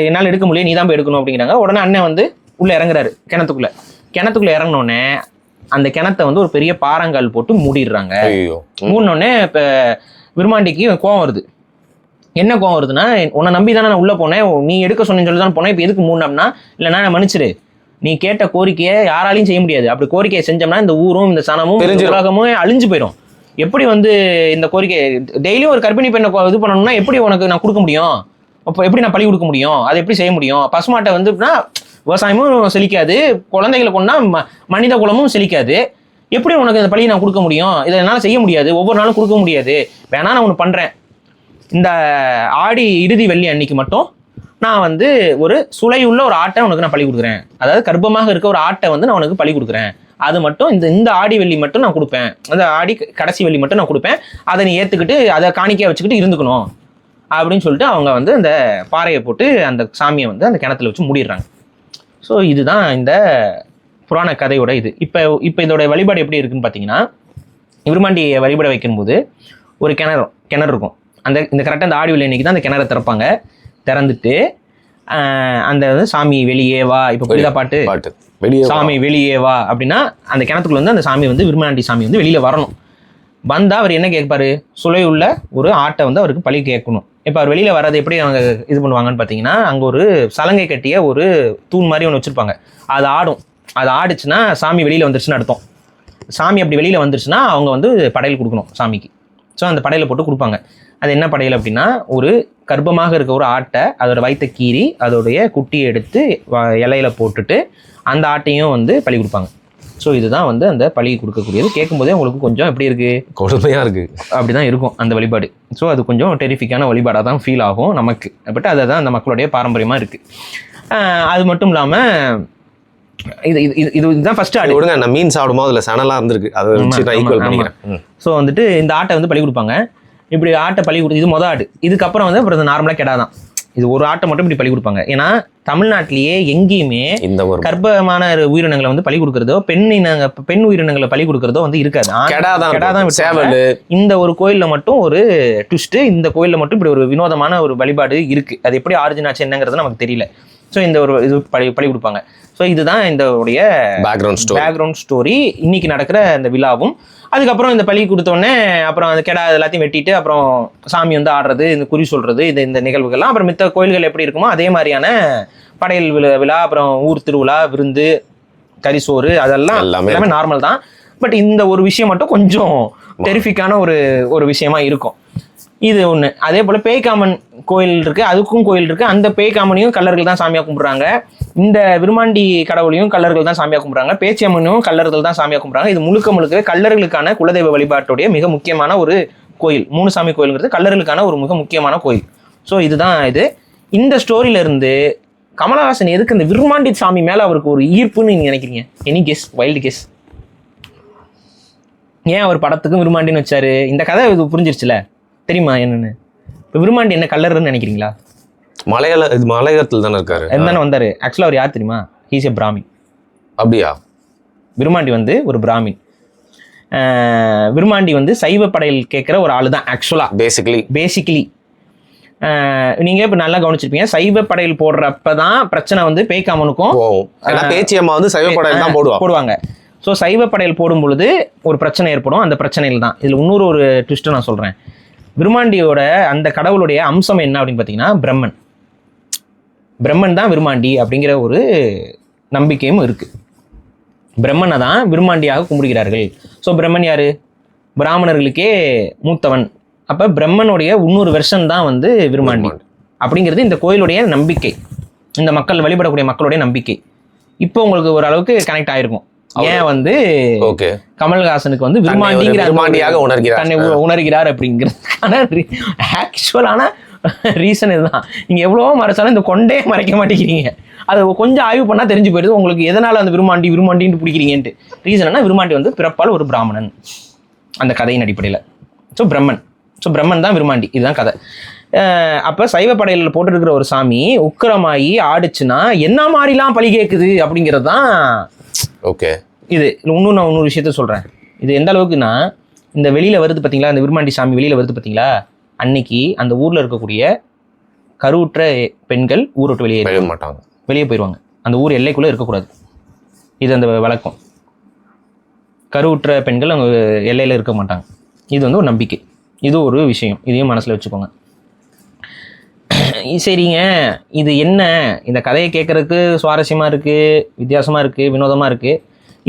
S2: என்னால் எடுக்க முடியல, நீ தான் போய் எடுக்கணும் அப்படிங்கிறாங்க. உடனே அண்ணன் வந்து உள்ளே இறங்குறாரு கிணத்துக்குள்ளே இறங்கினோடனே அந்த கிணத்தை வந்து ஒரு பெரிய பாறாங்கல் போட்டு மூடிடுறாங்க. மூடினோடனே இப்போ விருமாண்டிக்கு கோவம் வருது. என்ன கோவம் வருதுன்னா, உன்னை நம்பி தானே நான் உள்ளே போனேன், நீ எடுக்க சொன்னேன்னு சொல்லி தான் போனேன், இப்போ எதுக்கு மூடினோம்னா, இல்லைன்னா நான் மன்னிச்சிரு, நீ கேட்ட கோரிக்கையை யாராலையும் செய்ய முடியாது, அப்படி கோரிக்கையை செஞ்சோம்னா இந்த ஊரும் இந்த சனமும் உலகமும் அழிஞ்சு போயிடும். எப்படி வந்து இந்த கோரிக்கை டெய்லியும் ஒரு கர்ப்பிணி பெண்ணை இது பண்ணணும்னா எப்படி உனக்கு நான் கொடுக்க முடியும், அப்போ எப்படி நான் பழி கொடுக்க முடியும், அதை எப்படி செய்ய முடியும், பசுமாட்டை வந்துனா விவசாயமும் செழிக்காது, குழந்தைகளை கொண்டா மனித குலமும் செழிக்காது, எப்படி உனக்கு இந்த பழியை நான் கொடுக்க முடியும், இதை என்னால் செய்ய முடியாது, ஒவ்வொரு நாளும் கொடுக்க முடியாது, வேணா நான் ஒன்று பண்ணுறேன், இந்த ஆடி இறுதி வெள்ளி அன்னைக்கு மட்டும் நான் வந்து ஒரு சுளையுள்ள ஒரு ஆட்டை உனக்கு நான் பழி கொடுக்குறேன், அதாவது கர்ப்பமாக இருக்க ஒரு ஆட்டை வந்து நான் உனக்கு பழி கொடுக்குறேன், அது மட்டும் இந்த ஆடி வெள்ளி மட்டும் நான் கொடுப்பேன், அந்த ஆடி கடைசி வெள்ளி மட்டும் நான் கொடுப்பேன், அதை நீ ஏற்றுக்கிட்டு அதை காணிக்கையாக வச்சுக்கிட்டு இருந்துக்கணும் அப்படின்னு சொல்லிட்டு அவங்க வந்து அந்த பாறையை போட்டு அந்த சாமியை வந்து அந்த கிணத்துல வச்சு மூடிடுறாங்க. ஸோ இதுதான் இந்த புராண கதையோட இது. இப்போ இதோட வழிபாடு எப்படி இருக்குன்னு பார்த்தீங்கன்னா, விருமாண்டியை வழிபாட வைக்கும்போது ஒரு கிணறு இருக்கும். இந்த கரெக்டாக அந்த ஆடி வெள்ளி அன்னைக்கு தான் அந்த கிணறை திறப்பாங்க. திறந்துட்டு அந்த வந்து சாமி வெளியே வா, இப்போ புரியுதா பாட்டு, சாமி வெளியே வா அப்படின்னா அந்த கிணத்துக்குள்ள வந்து அந்த சாமி வந்து விருமாண்டி சாமி வந்து வெளியில வரணும். வந்தா அவர் என்ன கேட்பாரு, சுலை உள்ள ஒரு ஆட்டை வந்து அவருக்கு பழி கேட்கணும். இப்போ அவர் வெளியில வர்றது எப்படி அவங்க இது பண்ணுவாங்கன்னு பார்த்தீங்கன்னா, அங்கே ஒரு சலங்கை கட்டிய ஒரு தூண் மாதிரி ஒன்று வச்சிருப்பாங்க. அது ஆடும். அது ஆடுச்சுன்னா சாமி வெளியில வந்துருச்சுன்னு அர்த்தம். சாமி அப்படி வெளியில வந்துருச்சுன்னா அவங்க வந்து படையல் கொடுக்கணும் சாமிக்கு. ஸோ அந்த படையலை போட்டு கொடுப்பாங்க. அது என்ன படையல் அப்படின்னா, ஒரு கர்ப்பமாக இருக்க ஒரு ஆட்டை அதோட வயிற்ற கீறி அதோடைய குட்டியை எடுத்து இலையில போட்டுட்டு அந்த ஆட்டையும் வந்து பலி கொடுப்பாங்க. ஸோ இதுதான் வந்து அந்த பலி கொடுக்கக்கூடியது. கேட்கும்போதே உங்களுக்கு கொஞ்சம் எப்படி இருக்கு,
S1: கொடுமையா இருக்கு,
S2: அப்படிதான் இருக்கும் அந்த வழிபாடு. ஸோ அது கொஞ்சம் டெரிஃபிக்கான வழிபாடாக தான் ஃபீல் ஆகும் நமக்கு. பட் அதை தான் அந்த மக்களுடைய பாரம்பரியமாக இருக்கு. அது மட்டும் இல்லாமல் இதுதான் ஃபர்ஸ்ட் ஆடு.
S1: விடுங்க, நான் மீன் சாப்பிடும்போது அதில் சனலாக இருந்திருக்கு, அதை வச்சு நான் ஈக்குவல் பண்ணிக்கிறேன்.
S2: ஸோ வந்துட்டு இந்த ஆட்டை வந்து பலி கொடுப்பாங்க. இப்படி ஆட்டை பலி கொடுத்து இது மொதல் ஆடு. இதுக்கப்புறம் வந்து அப்புறம் நார்மலாக கெடாதான். இது ஒரு ஆட்டை மட்டும் இப்படி பலி கொடுப்பாங்க. ஏன்னா தமிழ்நாட்டிலேயே எங்கேயுமே
S1: இந்த ஒரு
S2: கர்ப்பமான உயிரினங்களை வந்து பலி கொடுக்கறதோ, பெண் உயிரினங்களை பலி கொடுக்கறதோ வந்து இருக்காது. கெடாதான். இந்த ஒரு கோயில்ல மட்டும் ஒரு ட்விஸ்ட், இந்த கோயில்ல மட்டும் இப்படி ஒரு வினோதமான ஒரு வழிபாடு இருக்கு. அது எப்படி ஆரிஜின் ஆச்சு என்னங்கிறது நமக்கு தெரியல. ஸோ இந்த ஒரு இது பலி கொடுப்பாங்க. ஸோ இதுதான் இந்த உடைய பேக்ரவுண்ட் ஸ்டோரி. இன்னைக்கு நடக்கிற இந்த விழாவும். அதுக்கப்புறம் இந்த பலி கொடுத்தோடனே அப்புறம் அந்த கெடா எல்லாத்தையும் வெட்டிட்டு அப்புறம் சாமி வந்து ஆடுறது, இந்த குறி சொல்றது, இந்த நிகழ்வுகள்லாம் அப்புறம் மித்த கோயில்கள் எப்படி இருக்குமோ அதே மாதிரியான படையல் விழா, அப்புறம் ஊர் திருவிழா, விருந்து, கரிசோறு, அதெல்லாம் எல்லாமே நார்மல் தான். பட் இந்த ஒரு விஷயம் மட்டும் கொஞ்சம் டெரிஃபிக்கான ஒரு விஷயமா இருக்கும். இது ஒன்று. அதே போல் பேய்காமன் கோயில் இருக்கு, அதுக்கும் கோயில் இருக்கு. அந்த பேய்காமனையும் கல்லர்கள் தான் சாமியாக கும்பிட்றாங்க. இந்த விருமாண்டி கடவுளையும் கல்லர்கள் தான் சாமியாக கும்பிட்றாங்க. பேச்சியம்மனையும் கல்லர்கள் தான் சாமியாக கும்பிட்றாங்க. இது முழுக்க கல்லர்களுக்கான குலதெய்வ வழிபாட்டுடைய மிக முக்கியமான ஒரு கோயில். 3 சாமி கோயிலுங்கிறது கல்லர்களுக்கான ஒரு மிக முக்கியமான கோயில். ஸோ இதுதான் இது. இந்த ஸ்டோரியில இருந்து கமலஹாசன் எதுக்கு இந்த விருமாண்டி சாமி மேலே அவருக்கு ஒரு ஈர்ப்புன்னு நீங்கள் நினைக்கிறீங்க? Any guess, wild guess. ஏன் அவர் படத்துக்கும் விருமாண்டின்னு வச்சாரு? இந்த கதை இது புரிஞ்சிருச்சுல, தெரியுமா என்னன்னு? இப்போ விருமாண்டி என்ன கல்லர்ன்னு நினைக்கிறீங்களா?
S1: மலையகத்தில் தானே இருக்காரு,
S2: என்னன்னு வந்தாரு. ஆக்சுவலாக அவர் யார் தெரியுமா? He's a Brahmin.
S1: அப்படியா? விருமாண்டி
S2: வந்து ஒரு பிராமின். விருமாண்டி வந்து சைவ படையல் கேட்குற ஒரு ஆளு தான் ஆக்சுவலாக. பேசிக்கலி நீங்கள் இப்போ நல்லா கவனிச்சிருப்பீங்க. சைவ படையல் போடுறப்பதான் பிரச்சனை வந்து பேய்காமனுக்கும்
S1: பேச்சியம்மா வந்து சைவ படையல் தான்
S2: போடுவாங்க. ஸோ சைவ படையல் போடும் பொழுது ஒரு பிரச்சனை ஏற்படும். அந்த பிரச்சனையில் தான் இதில் இன்னொரு ஒரு ட்விஸ்ட்டு நான் சொல்கிறேன். விருமாண்டியோட அந்த கடவுளுடைய அம்சம் என்ன அப்படின்னு பார்த்தீங்கன்னா பிரம்மன் தான் விருமாண்டி அப்படிங்கிற ஒரு நம்பிக்கையும் இருக்குது. பிரம்மனை தான் விருமாண்டியாக கும்பிடுகிறார்கள். ஸோ பிரம்மன் யாரு? பிராமணர்களுக்கே மூத்தவன். அப்போ பிரம்மனுடைய இன்னொரு வெர்ஷன் தான் வந்து விருமாண்டி அப்படிங்கிறது இந்த கோயிலுடைய நம்பிக்கை, இந்த மக்கள் வழிபடக்கூடிய மக்களுடைய நம்பிக்கை. இப்போ உங்களுக்கு ஓரளவுக்கு கனெக்ட் ஆயிருக்கும். ஏன் வந்து கமல்ஹாசனுக்கு வந்து விருமாண்டியாக உணர்கிறார் அப்படிங்கிறதுக்கான ஆக்சுவலான ரீசன் இதுதான். நீங்க எவ்வளவோ மறைச்சாலும் இந்த கொண்டே மறைக்க மாட்டேங்கிறீங்க. அது கொஞ்சம் ஆய்வு பண்ணா தெரிஞ்சு போயிடுது உங்களுக்கு எதனால அந்த விருமாண்டின்னு பிடிக்கிறீங்கன்ட்டு. ரீசன் என்ன? விருமாண்டி வந்து பிறப்பால் ஒரு பிராமணன் அந்த கதையின் அடிப்படையில். ஸோ பிரம்மன் தான் விருமாண்டி. இதுதான் கதை. அப்போ சைவ படையலில் போட்டுருக்கிற ஒரு சாமி உக்கிரமாயி ஆடிச்சுன்னா என்ன மாதிரிலாம் பழி கேட்குது அப்படிங்கிறது தான்.
S1: ஓகே,
S2: இது இன்னும் நான் இன்னொரு விஷயத்த சொல்கிறேன். இது எந்த அளவுக்குன்னா, இந்த வெளியில் வருது பார்த்தீங்களா, இந்த விருமாண்டி சாமி வெளியில் வருது பார்த்தீங்களா, அன்னைக்கு அந்த ஊரில் இருக்கக்கூடிய கருவுற்ற பெண்கள் ஊரை விட்டு வெளியே போயிடுவாங்க. அந்த ஊர் எல்லைக்குள்ளே இருக்கக்கூடாது. இது அந்த வழக்கம். கருவுற்ற பெண்கள் அவங்க எல்லையில் இருக்க மாட்டாங்க. இது வந்து ஒரு நம்பிக்கை. இது ஒரு விஷயம், இதையும் மனசில் வச்சுக்கோங்க. சரிங்க, இது என்ன? இந்த கதையை கேட்குறதுக்கு சுவாரஸ்யமாக இருக்குது, வித்தியாசமாக இருக்குது, வினோதமாக இருக்குது.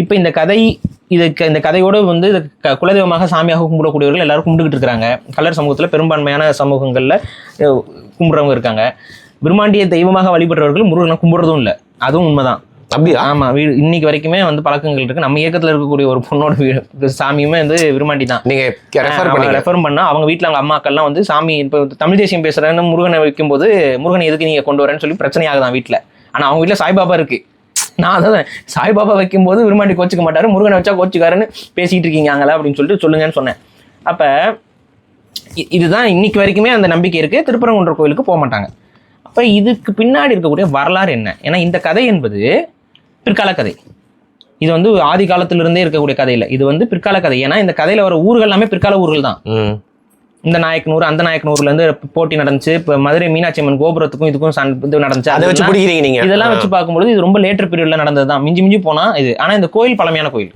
S2: இப்போ இந்த கதையோடு வந்து குலதெய்வமாக சாமியாக கும்பிடக்கூடியவர்கள் எல்லாரும் கும்பிட்டுக்கிட்டு இருக்கிறாங்க. கல்லர் சமூகத்தில் பெரும்பான்மையான சமூகங்களில் கும்பிட்றவங்க இருக்காங்க. விருமாண்டிய தெய்வமாக வழிபடுறவர்கள் முருகனை கும்பிட்றதும் இல்லை. அதுவும் உண்மைதான்.
S1: அப்படியா?
S2: ஆமாம். இன்னைக்கு வரைக்குமே வந்து பழக்கங்கள் இருக்குது. நம்ம இயக்கத்தில் இருக்கக்கூடிய ஒரு பொண்ணோட சாமியுமே வந்து விருமாண்டி தான்.
S1: நீங்கள்
S2: ரெஃபர் பண்ணால் அவங்க வீட்டில் அவங்க அம்மாக்கள்லாம் வந்து சாமி இப்போ தமிழ் தேசியம் பேசுகிறேன்னு முருகனை வைக்கும்போது முருகனை எதுக்கு நீங்கள் கொண்டு வரேன்னு சொல்லி பிரச்சனையாகுதான் வீட்டில். ஆனால் அவங்க வீட்டில் சாய்பாபா இருக்குது. நான் அதான் சாய்பாபா வைக்கும்போது விருமாண்டி கோச்சிக்க மாட்டார், முருகனை வச்சா கோச்சிக்காருன்னு பேசிகிட்டு இருக்கீங்க அங்கே அப்படின்னு சொல்லிட்டு சொல்லுங்கன்னு சொன்னேன். அப்போ இதுதான் இன்னைக்கு வரைக்குமே அந்த நம்பிக்கை இருக்குது. திருப்பரங்குன்ற கோயிலுக்கு போக மாட்டாங்க. அப்போ இதுக்கு பின்னாடி இருக்கக்கூடிய வரலாறு என்ன? ஏன்னா இந்த கதை என்பது பிற்கால கதை. இது வந்து ஆதி காலத்திலிருந்தே இருக்கக்கூடிய கதை இல்லை, இது வந்து பிற்கால கதை. ஏன்னா இந்த கதையில வர ஊர்கள் எல்லாமே பிற்கால ஊர்கள் தான். இந்த நாயக்கனூர் அந்த நாயக்கனூர்ல இருந்து போட்டி நடந்துச்சு. இப்போ மதுரை மீனாட்சி அம்மன் கோபுரத்துக்கும் இதுக்கும் இது நடந்துச்சு. இதெல்லாம் வச்சு பார்க்கும்போது இது ரொம்ப லேட்டர் பீரியட்ல நடந்தது தான். மிஞ்சி போனா இது. ஆனா இந்த கோயில் பழமையான கோயில்.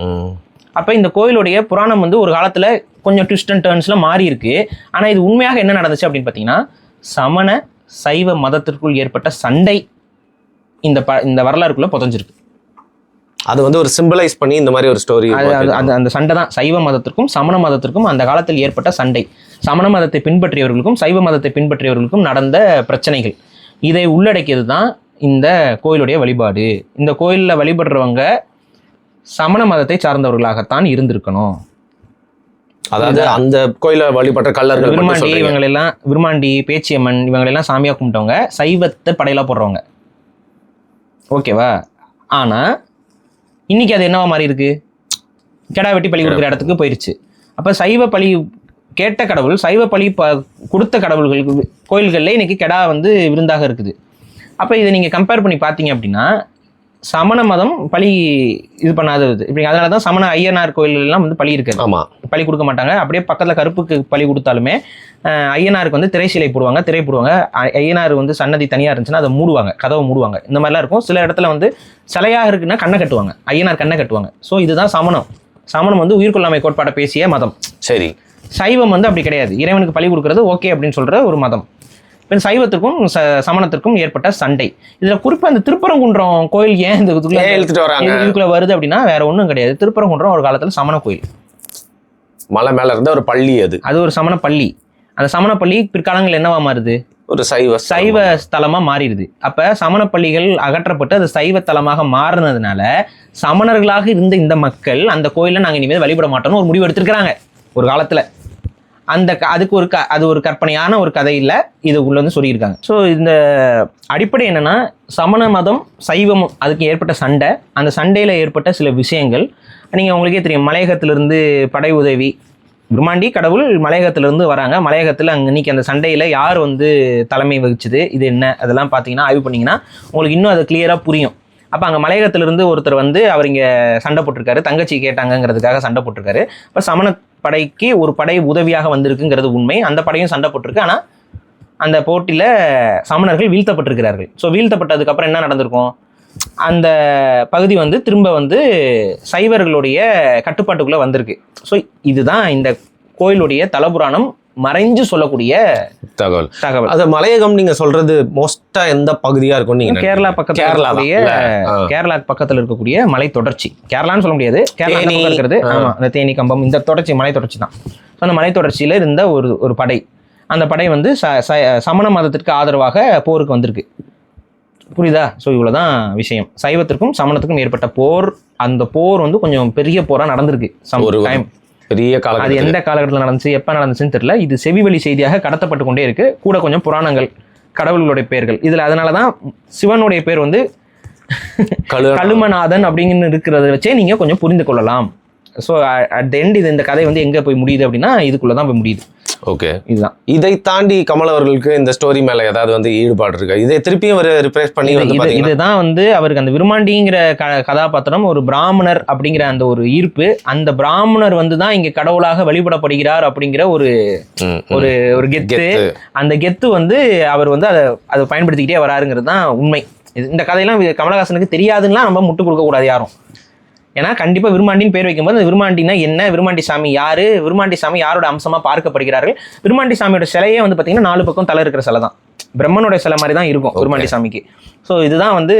S2: அப்ப இந்த கோயிலுடைய புராணம் வந்து ஒரு காலத்துல கொஞ்சம் ட்விஸ்ட் அண்ட் டர்ன்ஸ்ல மாறி இருக்கு. ஆனா இது உண்மையாக என்ன நடந்துச்சு அப்படின்னு பாத்தீங்கன்னா, சமண சைவ மதத்திற்குள் ஏற்பட்ட சண்டை இந்த வரலாறுக்குள்ள புதஞ்சிருக்கு.
S1: அது வந்து ஒரு சிம்பிளைஸ் பண்ணி இந்த மாதிரி ஒரு ஸ்டோரி.
S2: அந்த சண்டை தான் சைவ மதத்திற்கும் சமண மதத்திற்கும் அந்த காலத்தில் ஏற்பட்ட சண்டை. சமண மதத்தை பின்பற்றியவர்களுக்கும் சைவ மதத்தை பின்பற்றியவர்களுக்கும் நடந்த பிரச்சனைகள், இதை உள்ளடக்கியது தான் இந்த கோயிலுடைய வழிபாடு. இந்த கோயிலில் வழிபடுறவங்க சமண மதத்தை சார்ந்தவர்களாகத்தான் இருந்திருக்கணும்.
S1: அதாவது அந்த கோயில வழிபட்ட கள்ளர்கள்
S2: விருமாண்டி இவங்களெல்லாம், விருமாண்டி, பேச்சியம்மன் இவங்களெல்லாம் சாமியாக கும்பிட்டவங்க, சைவத்தை படையலாக போடுறவங்க. ஓகேவா? ஆனால் இன்னைக்கு அது என்னவா மாறி இருக்கு? கெடா வெட்டி பலி கொடுக்குற இடத்துக்கு போயிடுச்சு. அப்போ சைவ பலி கேட்ட கடவுள், சைவ பலி கொடுத்த கடவுள்கள் கோயில்களில் இன்னைக்கு கெடா வந்து விருந்தாக இருக்குது. அப்போ இதை நீங்கள் கம்பேர் பண்ணி பார்த்தீங்க அப்படின்னா சமண மதம் பலி இது பண்ணாதது. இப்படி அதனால தான் சமண ஐயனார் கோயிலெல்லாம் வந்து பலி இருக்காது.
S1: ஆமாம்,
S2: பலி கொடுக்க மாட்டாங்க. அப்படியே பக்கத்தில் கருப்புக்கு பலி கொடுத்தாலுமே ஐயனாருக்கு வந்து திரை போடுவாங்க. ஐயனார் வந்து சன்னதி தனியாக இருந்துச்சுன்னா அதை மூடுவாங்க, கதவை மூடுவாங்க. இந்த மாதிரிலாம் இருக்கும். சில இடத்துல வந்து சிலையாக இருக்குன்னா கண்ணை கட்டுவாங்க, ஐயனார் கண்ணை கட்டுவாங்க. ஸோ இதுதான் சமணம். சமணம் வந்து உயிர்கொள்ளாமை கோட்பாட்டை பேசிய மதம்.
S1: சரி.
S2: சைவம் வந்து அப்படி கிடையாது. இறைவனுக்கு பலி கொடுக்கறது ஓகே அப்படின்னு சொல்ற ஒரு மதம். இப்போ சைவத்திற்கும் சமணத்திற்கும் ஏற்பட்ட சண்டை. இதுல குறிப்பா இந்த திருப்பரங்குன்றம் கோயில் ஏன் இந்த இதுக்குள்ள வருது அப்படின்னா வேற ஒன்றும் கிடையாது. திருப்பரங்குன்றம் ஒரு காலத்துல சமண கோயில்,
S1: மலை மேல இருந்த ஒரு பள்ளி. அது ஒரு
S2: சமண பள்ளி. அந்த சமண பள்ளி பிற்காலங்கள் என்னவா மாறுது?
S1: ஒரு சைவ
S2: ஸ்தலமா மாறிடுது. அப்ப சமண பள்ளிகள் அகற்றப்பட்டு அது சைவ தலமாக மாறினதுனால சமணர்களாக இருந்த இந்த மக்கள் அந்த கோயிலை நாங்க இனிமேல் வழிபட மாட்டோம்னு ஒரு முடிவு எடுத்திருக்கிறாங்க ஒரு காலத்துல. அதுக்கு அது ஒரு கற்பனையான ஒரு கதையில் இது உள்ள வந்து சொல்லியிருக்காங்க. ஸோ இந்த அடிப்படை என்னன்னா சமண மதம் சைவமும் அதுக்கு ஏற்பட்ட சண்டை, அந்த சண்டையில் ஏற்பட்ட சில விஷயங்கள் நீங்கள் உங்களுக்கே தெரியும். மலையகத்திலிருந்து படை உதவி, விருமாண்டி கடவுள் மலையகத்திலிருந்து வராங்க. மலையகத்தில் இன்னைக்கு அந்த சண்டையில் யார் வந்து தலைமை வகிச்சுது, இது என்ன, அதெல்லாம் பார்த்தீங்கன்னா ஆய்வு பண்ணிங்கன்னா உங்களுக்கு இன்னும் அது கிளியராக புரியும். அப்போ அங்கே மலையகத்திலிருந்து ஒருத்தர் வந்து அவர் இங்கே சண்டை போட்டிருக்காரு, தங்கச்சி கேட்டாங்கிறதுக்காக சண்டை போட்டிருக்காரு. இப்போ சமண படைக்கு ஒரு படை உதவியாக வந்திருக்குங்கிறது உண்மை. அந்த படையும் சண்டை போட்டிருக்கு. ஆனால் அந்த போட்டியில் சமணர்கள் வீழ்த்தப்பட்டிருக்கிறார்கள். ஸோ வீழ்த்தப்பட்டதுக்கப்புறம் என்ன நடந்திருக்கும்? அந்த பகுதி வந்து திரும்ப வந்து சைவர்களுடைய கட்டுப்பாட்டுக்குள்ளே வந்திருக்கு. ஸோ இதுதான் இந்த கோயிலுடைய தலபுராணம் மறைஞ்சு சொல்லக்கூடிய தகவல்.
S1: அது மலையகம் நீங்க சொல்றது மோஸ்டா எந்த பகுதியா இருக்கும்? நீங்க
S2: கேரளா பக்கத்துல இருக்கக்கூடிய மலை தொடர்ச்சி. கேரளான்னு சொல்ல முடியாது, கேரளா இருக்கிறது. ஆமா, அந்த தேனி கம்பம் இந்த தொடர்ச்சி மலை தொடர்ச்சி தான். அந்த மலை தொடர்ச்சியில இருந்த ஒரு படை, அந்த படை வந்து சமண மதத்திற்கு ஆதரவாக போருக்கு வந்திருக்கு. புரியுதா? ஸோ இவ்வளவுதான் விஷயம். சைவத்திற்கும் சமணத்துக்கும் ஏற்பட்ட போர், அந்த போர் வந்து கொஞ்சம் பெரிய போரா நடந்திருக்கு.
S1: பெரிய காலம்.
S2: அது எந்த காலகட்டத்தில் நடந்துச்சு, எப்போ நடந்துச்சுன்னு தெரியல. இது செவிவழி செய்தியாக கடத்தப்பட்டு கொண்டே இருக்கு. கூட கொஞ்சம் புராணங்கள், கடவுள்களுடைய பெயர்கள் இதில். அதனால தான் சிவனுடைய பேர் வந்து கழுமநாதன் அப்படிங்கிற இருக்கிறத வச்சே நீங்கள் கொஞ்சம் புரிந்து கொள்ளலாம். ஸோ அட் த எண்ட் இது இந்த கதை வந்து எங்கே போய் முடியுது அப்படின்னா இதுக்குள்ளே தான் போய் முடியுது.
S1: ஓகே,
S2: இதுதான்.
S1: இதை தாண்டி கமல் அவர்களுக்கு இந்த ஸ்டோரி மேல ஏதாவது வந்து ஈடுபாடு இருக்கு? இதை திருப்பியும் ஒரு ரிப்ரேஸ் பண்ணி
S2: இதுதான் வந்து அவருக்கு அந்த விருமாண்டிங்கிற கதாபாத்திரம் ஒரு பிராமணர் அப்படிங்கிற அந்த ஒரு ஈர்ப்பு, அந்த பிராமணர் வந்து தான் இங்க கடவுளாக வழிபடப்படுகிறார் அப்படிங்கிற ஒரு ஒரு கெத்து. அந்த கெத்து வந்து அவர் வந்து அதை பயன்படுத்திக்கிட்டே வராருங்கிறது தான் உண்மை. இந்த கதையெல்லாம் கமலஹாசனுக்கு தெரியாதுன்னா நம்ம முட்டு கொடுக்க கூடாது யாரும். ஏன்னா கண்டிப்பாக விருமாண்டின்னு பேர் வைக்கும்போது அந்த விருமாண்டினா என்ன, விருமாண்டி சாமி யாரு, விருமாண்டி சாமி யாரோட அம்சமாக பார்க்கப்படுகிறார்கள். விருமாண்டி சாமியோட சிலையே வந்து பார்த்தீங்கன்னா 4 பக்கம் தலை இருக்கிற சிலை தான், பிரம்மனோட சிலை மாதிரி தான் இருக்கும் விருமாண்டி சாமிக்கு. ஸோ இதுதான் வந்து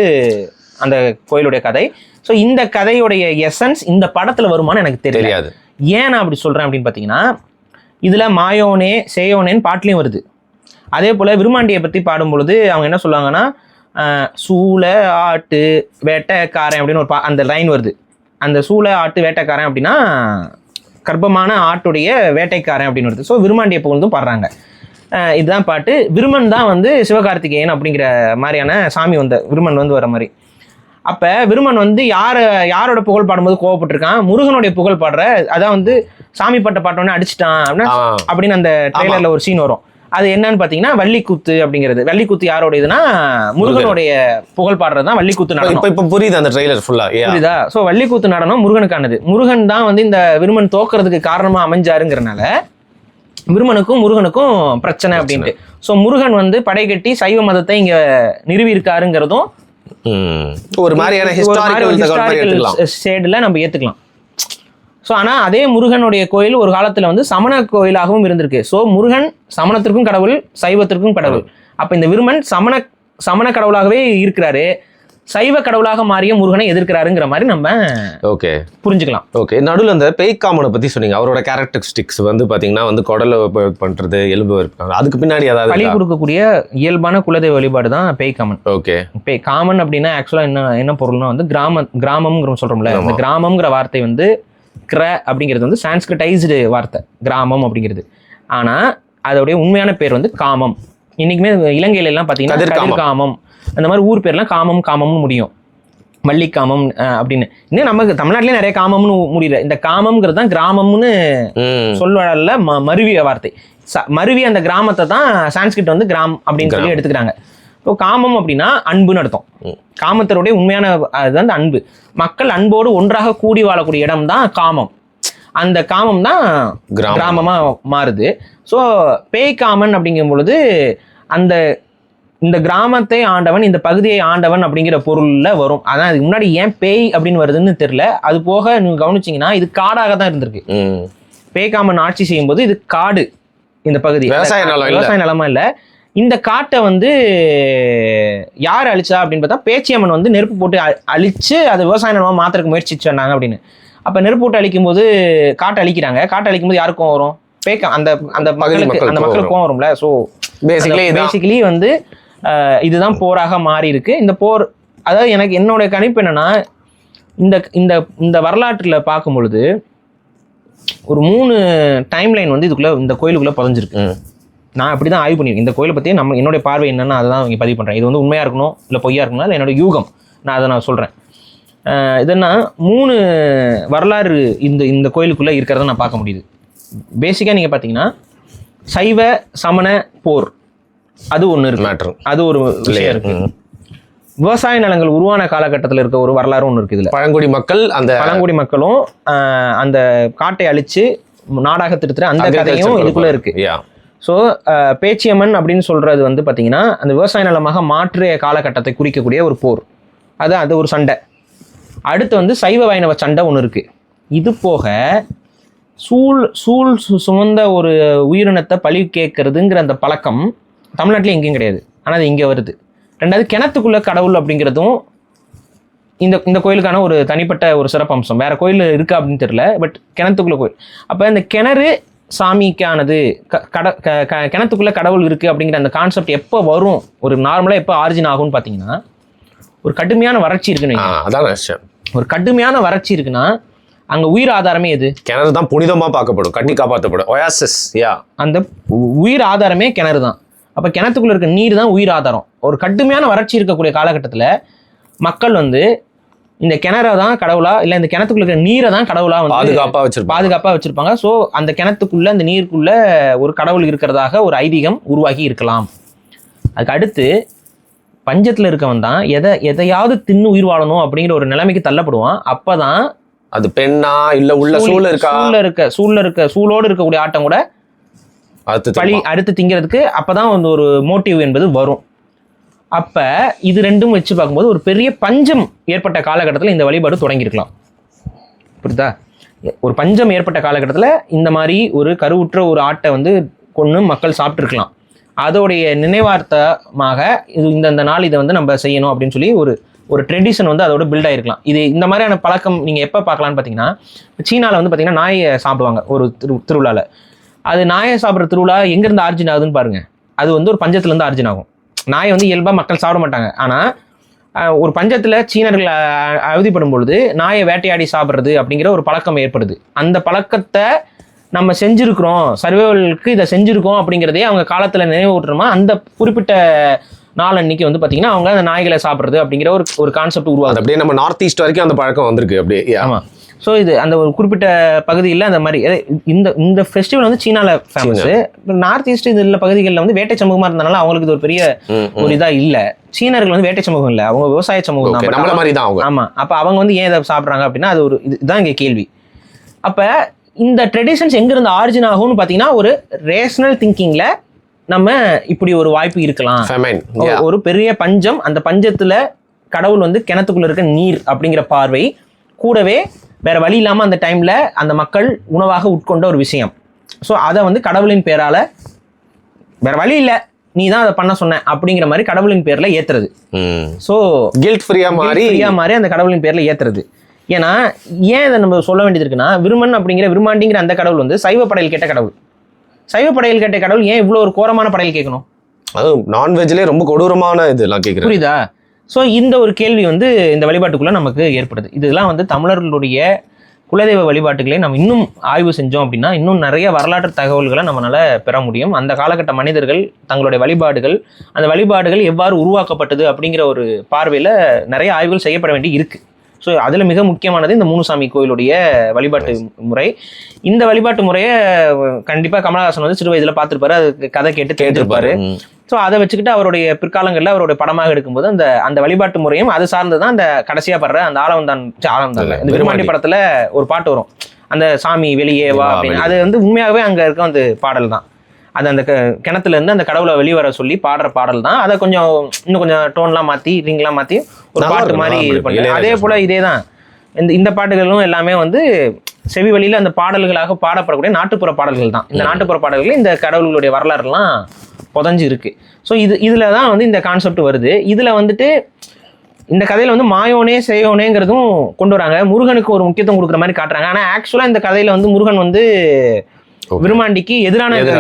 S2: அந்த கோயிலுடைய கதை. ஸோ இந்த கதையுடைய எசன்ஸ் இந்த படத்தில் வருமானு எனக்கு தெரியாது. ஏன் நான் அப்படி சொல்கிறேன் அப்படின்னு பார்த்தீங்கன்னா இதில் மாயோனே சேயோனேன்னு பாட்டுலையும் வருது. அதே போல் விருமாண்டியை பற்றி பாடும்பொழுது அவங்க என்ன சொல்லுவாங்கன்னா சூள ஆட்டு வேட்டைக்காரன் அப்படின்னு ஒரு அந்த லைன் வருது. அந்த சூள ஆட்டு வேட்டைக்காரன் அப்படின்னா கர்ப்பமான ஆட்டுடைய வேட்டைக்காரன் அப்படின்னு வருது. ஸோ விருமாண்டியை புகழ்ந்தும் பாடுறாங்க. இதுதான் பாட்டு. விருமன் தான் வந்து சிவகார்த்திகேயன் அப்படிங்கிற மாதிரியான சாமி வந்த விருமன் வந்து வர மாதிரி. அப்போ விருமன் வந்து யாரோட புகழ் பாடும்போது கோவப்பட்டிருக்கான்? முருகனுடைய புகழ் பாடுற, அதான் வந்து சாமி பட்ட பாட்டோன்னே அடிச்சிட்டான் அப்படின்னு அந்த ட்ரெய்லரில் ஒரு சீன் வரும். அது என்னன்னு பார்த்தீங்கன்னா வள்ளிக்கூத்து அப்படிங்கிறது. வள்ளிக்கூத்து யாரோட இதுனா முருகனுடைய புகழ் பாடுறது தான் வள்ளிக்கூத்து நடனம்.
S1: இப்போ புரியுது அந்த ட்ரெய்லர் ஃபுல்லா,
S2: புரியுதா? ஸோ வள்ளிக்கூத்து நடனம் முருகனுக்கானது. முருகன் தான் வந்து இந்த விருமன் தோக்குறதுக்கு காரணமா அமைஞ்சாருங்கிறனால விருமனுக்கும் முருகனுக்கும் பிரச்சனை அப்படின்ட்டு. ஸோ முருகன் வந்து படை கட்டி சைவ மதத்தை இங்க நிறுவி இருக்காருங்கிறதும்
S1: ஒரு மாதிரியான ஹிஸ்டாரிக்கல்
S2: ஷேடில் நம்ம ஏத்துக்கலாம். ஸோ ஆனால் அதே முருகனுடைய கோயில் ஒரு காலத்தில் வந்து சமண கோயிலாகவும் இருந்திருக்கு. ஸோ முருகன் சமணத்திற்கும் கடவுள், சைவத்திற்கும் கடவுள். அப்போ இந்த விருமன் சமண கடவுளாகவே இருக்கிறாரு. சைவ கடவுளாக மாறிய முருகனை எதிர்க்கிறாருங்கிற மாதிரி நம்ம
S1: ஓகே
S2: புரிஞ்சுக்கலாம்.
S1: ஓகே, நடுவில் அந்த பேய்க்காமனை பற்றி சொன்னீங்க. அவரோட கேரக்டரிஸ்டிக்ஸ் வந்து பார்த்தீங்கன்னா வந்து குடலை பண்ணுறது, எலும்பு இருப்பாங்க, அதுக்கு பின்னாடி அதாவது
S2: பலி கொடுக்கக்கூடிய இயல்பான குலதெய்வ வழிபாடு தான் பேய்க்காமன்.
S1: ஓகே,
S2: காமன் அப்படின்னா ஆக்சுவலாக என்ன பொருள்னா வந்து கிராமம்ங்கிற சொல்கிறோம்ல, அந்த கிராமம்ங்கிற வார்த்தை வந்து அப்படிங்கிறது வந்து சான்ஸ்கிரிட்டைஸ்டு வார்த்தை கிராமம் அப்படிங்கிறது. ஆனால் அதோடைய உண்மையான பேர் வந்து காமம். இன்னைக்குமே இலங்கையில எல்லாம் பார்த்தீங்கன்னா கதிர்காமம் அந்த மாதிரி ஊர் பேர்லாம் காமம்னு முடியும், மல்லிக்காமம் அப்படின்னு. இன்னும் நமக்கு தமிழ்நாட்டிலே நிறைய காமம்னு முடியல. இந்த காமம்ங்கிறது தான் கிராமம்னு சொல்வழல்ல மருவிய வார்த்தை. மருவி அந்த கிராமத்தை தான் சான்ஸ்கிரிட் வந்து கிராம் அப்படின்னு சொல்லி எடுத்துக்கிறாங்க. இப்போ காமம் அப்படின்னா அன்புன்னு அர்த்தம். காமத்தருடைய உண்மையான அது வந்து அன்பு. மக்கள் அன்போடு ஒன்றாக கூடி வாழக்கூடிய இடம் தான் காமம். அந்த காமம் தான் கிராமமா மாறுது. ஸோ பேய்காமன் அப்படிங்கும் பொழுது இந்த கிராமத்தை ஆண்டவன், இந்த பகுதியை ஆண்டவன் அப்படிங்கிற பொருள்ல வரும். அதான் அதுக்கு முன்னாடி ஏன் பேய் அப்படின்னு வருதுன்னு தெரியல. அது போக நீங்க கவனிச்சீங்கன்னா இது காடாக தான் இருந்திருக்கு. பேய்காமன் ஆட்சி செய்யும் போது இது காடு, இந்த பகுதி விவசாய நிலமா இல்ல. இந்த காட்டை வந்து யார் அழிச்சா அப்படின்னு பார்த்தா பேச்சியம்மன் வந்து நெருப்பு போட்டு அழிச்சு அதை விவசாய நிலமா மாத்திரக்கு முயற்சி சொன்னாங்க அப்படின்னு. அப்ப நெருப்பு போட்டு அழிக்கும் போது காட்டை அழிக்கிறாங்க. காட்டை அழிக்கும் போது யாருக்கும் வரும்? அந்த மக்களுக்கு கோவம் வரும்ல. ஸோ பேசிக்கலி வந்து இதுதான் போராக மாறி இருக்கு. இந்த போர், அதாவது எனக்கு என்னோட கணிப்பு என்னன்னா, இந்த வரலாற்றுல பார்க்கும் பொழுது ஒரு 3 டைம் லைன் வந்து இதுக்குள்ள இந்த கோயிலுக்குள்ள புதஞ்சிருக்கு. நான் அப்படிதான் ஆய்வு பண்ணியிருக்கேன். இந்த கோயிலை பத்தி என்னுடைய பார்வை என்னன்னா அதை தான் இங்கே பதிவு பண்றேன். இது வந்து உண்மையா இருக்கணும் இல்லை பொய்யா இருக்கணும், இல்லை என்னோட யூகம், நான் சொல்றேன். இதென்னா 3 வரலாறு இந்த கோயிலுக்குள்ள இருக்கிறத நான் பார்க்க முடியுது. பேசிக்கா நீங்க பாத்தீங்கன்னா சைவ சமண போர் அது ஒண்ணு இருக்கு, அது ஒரு விஷயம் இருக்கு. விவசாய நிலங்கள் உருவான காலகட்டத்தில் இருக்க ஒரு வரலாறு ஒன்று இருக்கு. இதுல பழங்குடி மக்களும் அந்த காட்டை அழிச்சு நாடாக திருத்துற அந்த கதையும் இதுக்குள்ள இருக்கு. ஸோ பேச்சியம்மன் அப்படின்னு சொல்றது வந்து பாத்தீங்கன்னா அந்த விவசாய நிலமாக மாற்றிய காலகட்டத்தை குறிக்கக்கூடிய ஒரு போர், அது ஒரு சண்டை. அடுத்து வந்து சைவ வைணவ சண்டை ஒன்று இருக்கு. இது போக சூழ் சுமந்த ஒரு உயிரினத்தை பழி கேட்கறதுங்கிற அந்த பழக்கம் தமிழ்நாட்டில் எங்கேயும் கிடையாது, ஆனால் அது இங்கே வருது. ரெண்டாவது கிணத்துக்குள்ள கடவுள் அப்படிங்கிறதும் இந்த கோயிலுக்கான ஒரு தனிப்பட்ட ஒரு சிறப்பம்சம். வேற கோயில் இருக்கா அப்படின்னு தெரியல, பட் கிணத்துக்குள்ள கோயில். அப்போ இந்த கிணறு சாமிக்கானது, கிணத்துக்குள்ள கடவுள் இருக்கு அப்படிங்கிற அந்த கான்செப்ட் எப்போ வரும், ஒரு நார்மலாக எப்போ ஆரிஜின் ஆகும்னு பார்த்தீங்கன்னா, ஒரு கடுமையான வறட்சி இருக்குன்னு. ஒரு கடுமையான வறட்சி இருக்குன்னா அங்க உயிர் ஆதாரமே எது?
S1: கிணறு தான் புனிதமா பார்க்கப்படும், கட்டி காப்பாற்றப்படும்.
S2: அந்த உயிர் ஆதாரமே கிணறு தான். அப்ப கிணத்துக்குள்ள இருக்க நீர் தான் உயிர் ஆதாரம். ஒரு கடுமையான வறட்சி இருக்கக்கூடிய காலகட்டத்துல மக்கள் வந்து இந்த கிணறை தான் கடவுளா, இல்ல இந்த கிணத்துக்குள்ள இருக்கிற நீரை தான் கடவுளா வந்து பாதுகாப்பா வச்சிருப்பாங்க. ஸோ அந்த கிணத்துக்குள்ள, அந்த நீருக்குள்ள ஒரு கடவுள் இருக்கிறதாக ஒரு ஐதீகம் உருவாகி இருக்கலாம். அதுக்கு அடுத்து பஞ்சத்துல இருக்கவன் தான் எதையாவது தின்னு உயிர் வாழணும் அப்படிங்கிற ஒரு நிலைமைக்கு தள்ளப்படுவான். அப்பதான்
S1: அது பெண்ணா இல்ல உள்ள
S2: சூழோடு இருக்கக்கூடிய ஆட்டம் கூட பழி அடுத்து திங்கிறதுக்கு அப்பதான் வந்து ஒரு மோட்டிவ் என்பது வரும். அப்ப இது ரெண்டும் வச்சு பார்க்கும்போது ஒரு பெரிய பஞ்சம் ஏற்பட்ட காலகட்டத்தில் இந்த வழிபாடு தொடங்கியிருக்கலாம். புரியுதா? ஒரு பஞ்சம் ஏற்பட்ட காலகட்டத்தில் இந்த மாதிரி ஒரு கருவுற்ற ஒரு ஆட்டை வந்து கொன்று மக்கள் சாப்பிட்டுருக்கலாம். அதோடைய நினைவார்த்தமாக இது இந்த நாள் இதை வந்து நம்ம செய்யணும் அப்படின்னு சொல்லி ஒரு ட்ரெடிஷன் வந்து அதோட பில்ட் ஆகிருக்கலாம். இது இந்த மாதிரியான பழக்கம் நீங்கள் எப்போ பார்க்கலான்னு பார்த்தீங்கன்னா, சீனாவில் வந்து பார்த்தீங்கன்னா நாயை சாப்பிடுவாங்க ஒரு திருவிழாவில். அது நாயை சாப்பிட்ற திருவிழா எங்கேருந்து ஆர்ஜின் ஆகுதுன்னு பாருங்கள். அது வந்து ஒரு பஞ்சத்துலேருந்து ஆர்ஜின் ஆகும். நாயை வந்து இயல்பாக மக்கள் சாப்பிட மாட்டாங்க. ஆனால் ஒரு பஞ்சத்தில் சீனர்கள் அவதிப்படும் பொழுது நாயை வேட்டையாடி சாப்பிட்றது அப்படிங்கிற ஒரு பழக்கம் ஏற்படுது. அந்த பழக்கத்தை நம்ம செஞ்சுருக்கிறோம், சர்வைவலுக்கு இதை செஞ்சுருக்கோம் அப்படிங்கிறதே அவங்க காலத்தில் நினைவூட்டுறோமா, அந்த குறிப்பிட்ட நாள் அன்னைக்கு வந்து பார்த்தீங்கன்னா அவங்க அந்த நாய்களை சாப்பிட்றது அப்படிங்கிற ஒரு கான்செப்ட் உருவாகுது. அப்படியே நம்ம நார்த் ஈஸ்ட் வரைக்கும் அந்த பழக்கம் வந்திருக்கு அப்படியே. ஆமாம். ஸோ இது அந்த ஒரு குறிப்பிட்ட பகுதியில் அந்த மாதிரி இந்த ஃபெஸ்டிவல் வந்து சீனாவில் ஃபேமஸு. நார்த் ஈஸ்ட் இதில் பகுதிகளில் வந்து வேட்டை சமூகமாக இருந்தனால அவங்களுக்கு இது ஒரு பெரிய ஒரு இதாக இல்லை. சீனர்கள் வந்து வேட்டை சமூகம் இல்லை, அவங்க விவசாய சமூகம் தான். நம்மள மாதிரி தான் அவங்க. ஆமாம். அப்போ அவங்க வந்து ஏன் இதை சாப்பிட்றாங்க அப்படின்னா அது ஒரு இதுதான் இங்கே கேள்வி. அப்போ இந்த ட்ரெடிஷன்ஸ் எங்கிருந்து ஆரிஜின் ஆகும்னு பார்த்தீங்கன்னா ஒரு ரேஷனல் திங்கிங்கில் நம்ம இப்படி ஒரு வாய்ப்பு இருக்கலாம். ஒரு பெரிய பஞ்சம், அந்த பஞ்சத்துல கடவுள் வந்து கிணத்துக்குள்ள இருக்க நீர் அப்படிங்கிற பார்வை கூடவே வேற வழி இல்லாம அந்த டைம்ல அந்த மக்கள் உணவாக உட்கொண்ட ஒரு விஷயம். ஸோ அதை வந்து கடவுளின் பேரால வேற வழி இல்லை, நீ தான் அதை பண்ண சொன்ன அப்படிங்கிற மாதிரி கடவுளின் பேர்ல ஏத்துறது. ஸோ
S1: கில்ட் ஃப்ரீயா மாறி
S2: அந்த கடவுளின் பேர்ல ஏத்துறது. ஏன்னா ஏன் இதை நம்ம சொல்ல வேண்டியது இருக்குன்னா, விருமன் அப்படிங்கிற விருமாண்டிங்கிற அந்த கடவுள் வந்து சைவ படையல் கேட்ட கடவுள். சைவ படையல் கேட்ட கடவுள் ஏன் இவ்வளோ ஒரு கோரமான படையல் கேட்கணும்?
S1: அது நான்வெஜ்லேயே ரொம்ப கொடூரமான இதெல்லாம் கேட்குறேன்.
S2: புரியுதா? ஸோ இந்த ஒரு கேள்வி வந்து இந்த வழிபாட்டுக்குள்ள நமக்கு ஏற்படுது. இதெல்லாம் வந்து தமிழர்களுடைய குலதெய்வ வழிபாட்டுகளை நம்ம இன்னும் ஆய்வு செஞ்சோம் அப்படின்னா இன்னும் நிறைய வரலாற்று தகவல்களை நம்மளால பெற முடியும். அந்த காலகட்ட மனிதர்கள் தங்களுடைய வழிபாடுகள், அந்த வழிபாடுகள் எவ்வாறு உருவாக்கப்பட்டது அப்படிங்கிற ஒரு பார்வையில் நிறைய ஆய்வுகள் செய்யப்பட வேண்டி இருக்கு. ஸோ அதில் மிக முக்கியமானது இந்த மூணுசாமி கோயிலுடைய வழிபாட்டு முறை. இந்த வழிபாட்டு முறையை கண்டிப்பாக கமலஹாசன் வந்து சிறு வயதில் பார்த்துருப்பாரு, அது கதை கேட்டு தெரிஞ்சிருப்பாரு. ஸோ அதை வச்சுக்கிட்டு அவருடைய பிற்காலங்களில் அவருடைய படமாக எடுக்கும்போது அந்த வழிபாட்டு முறையும் அது சார்ந்து தான் அந்த கடைசியாக படுற அந்த ஆலவந்தான் இந்த விருமாண்டி படத்தில் ஒரு பாட்டு வரும், அந்த சாமி வெளியே வா அப்படின்னு. அது வந்து உண்மையாகவே அங்கே இருக்க அந்த பாடல் தான். அது அந்த கிணத்துல இருந்து அந்த கடவுளை வெளிவர சொல்லி பாடுற பாடல் தான். அதை கொஞ்சம் இன்னும் கொஞ்சம் டோன்லாம் மாற்றி ரிங்லாம் மாற்றி ஒரு பாட்டு மாதிரி இது பண்ணி, அதே போல் இதே தான் இந்த பாட்டுகளும் எல்லாமே வந்து செவி வழியில் அந்த பாடல்களாக பாடப்படக்கூடிய நாட்டுப்புற பாடல்கள் தான். இந்த நாட்டுப்புற பாடல்கள் இந்த கடவுளுடைய வரலாறுலாம் புதஞ்சு இருக்கு. ஸோ இதில் தான் வந்து இந்த கான்செப்ட் வருது. இதில் வந்துட்டு இந்த கதையில் வந்து மாயோனே செய்யோனேங்கிறதும் கொண்டு வராங்க. முருகனுக்கு ஒரு முக்கியத்துவம் கொடுக்குற மாதிரி காட்டுறாங்க. ஆனால் ஆக்சுவலாக இந்த கதையில் வந்து முருகன் வந்து விருமாண்டிக்கு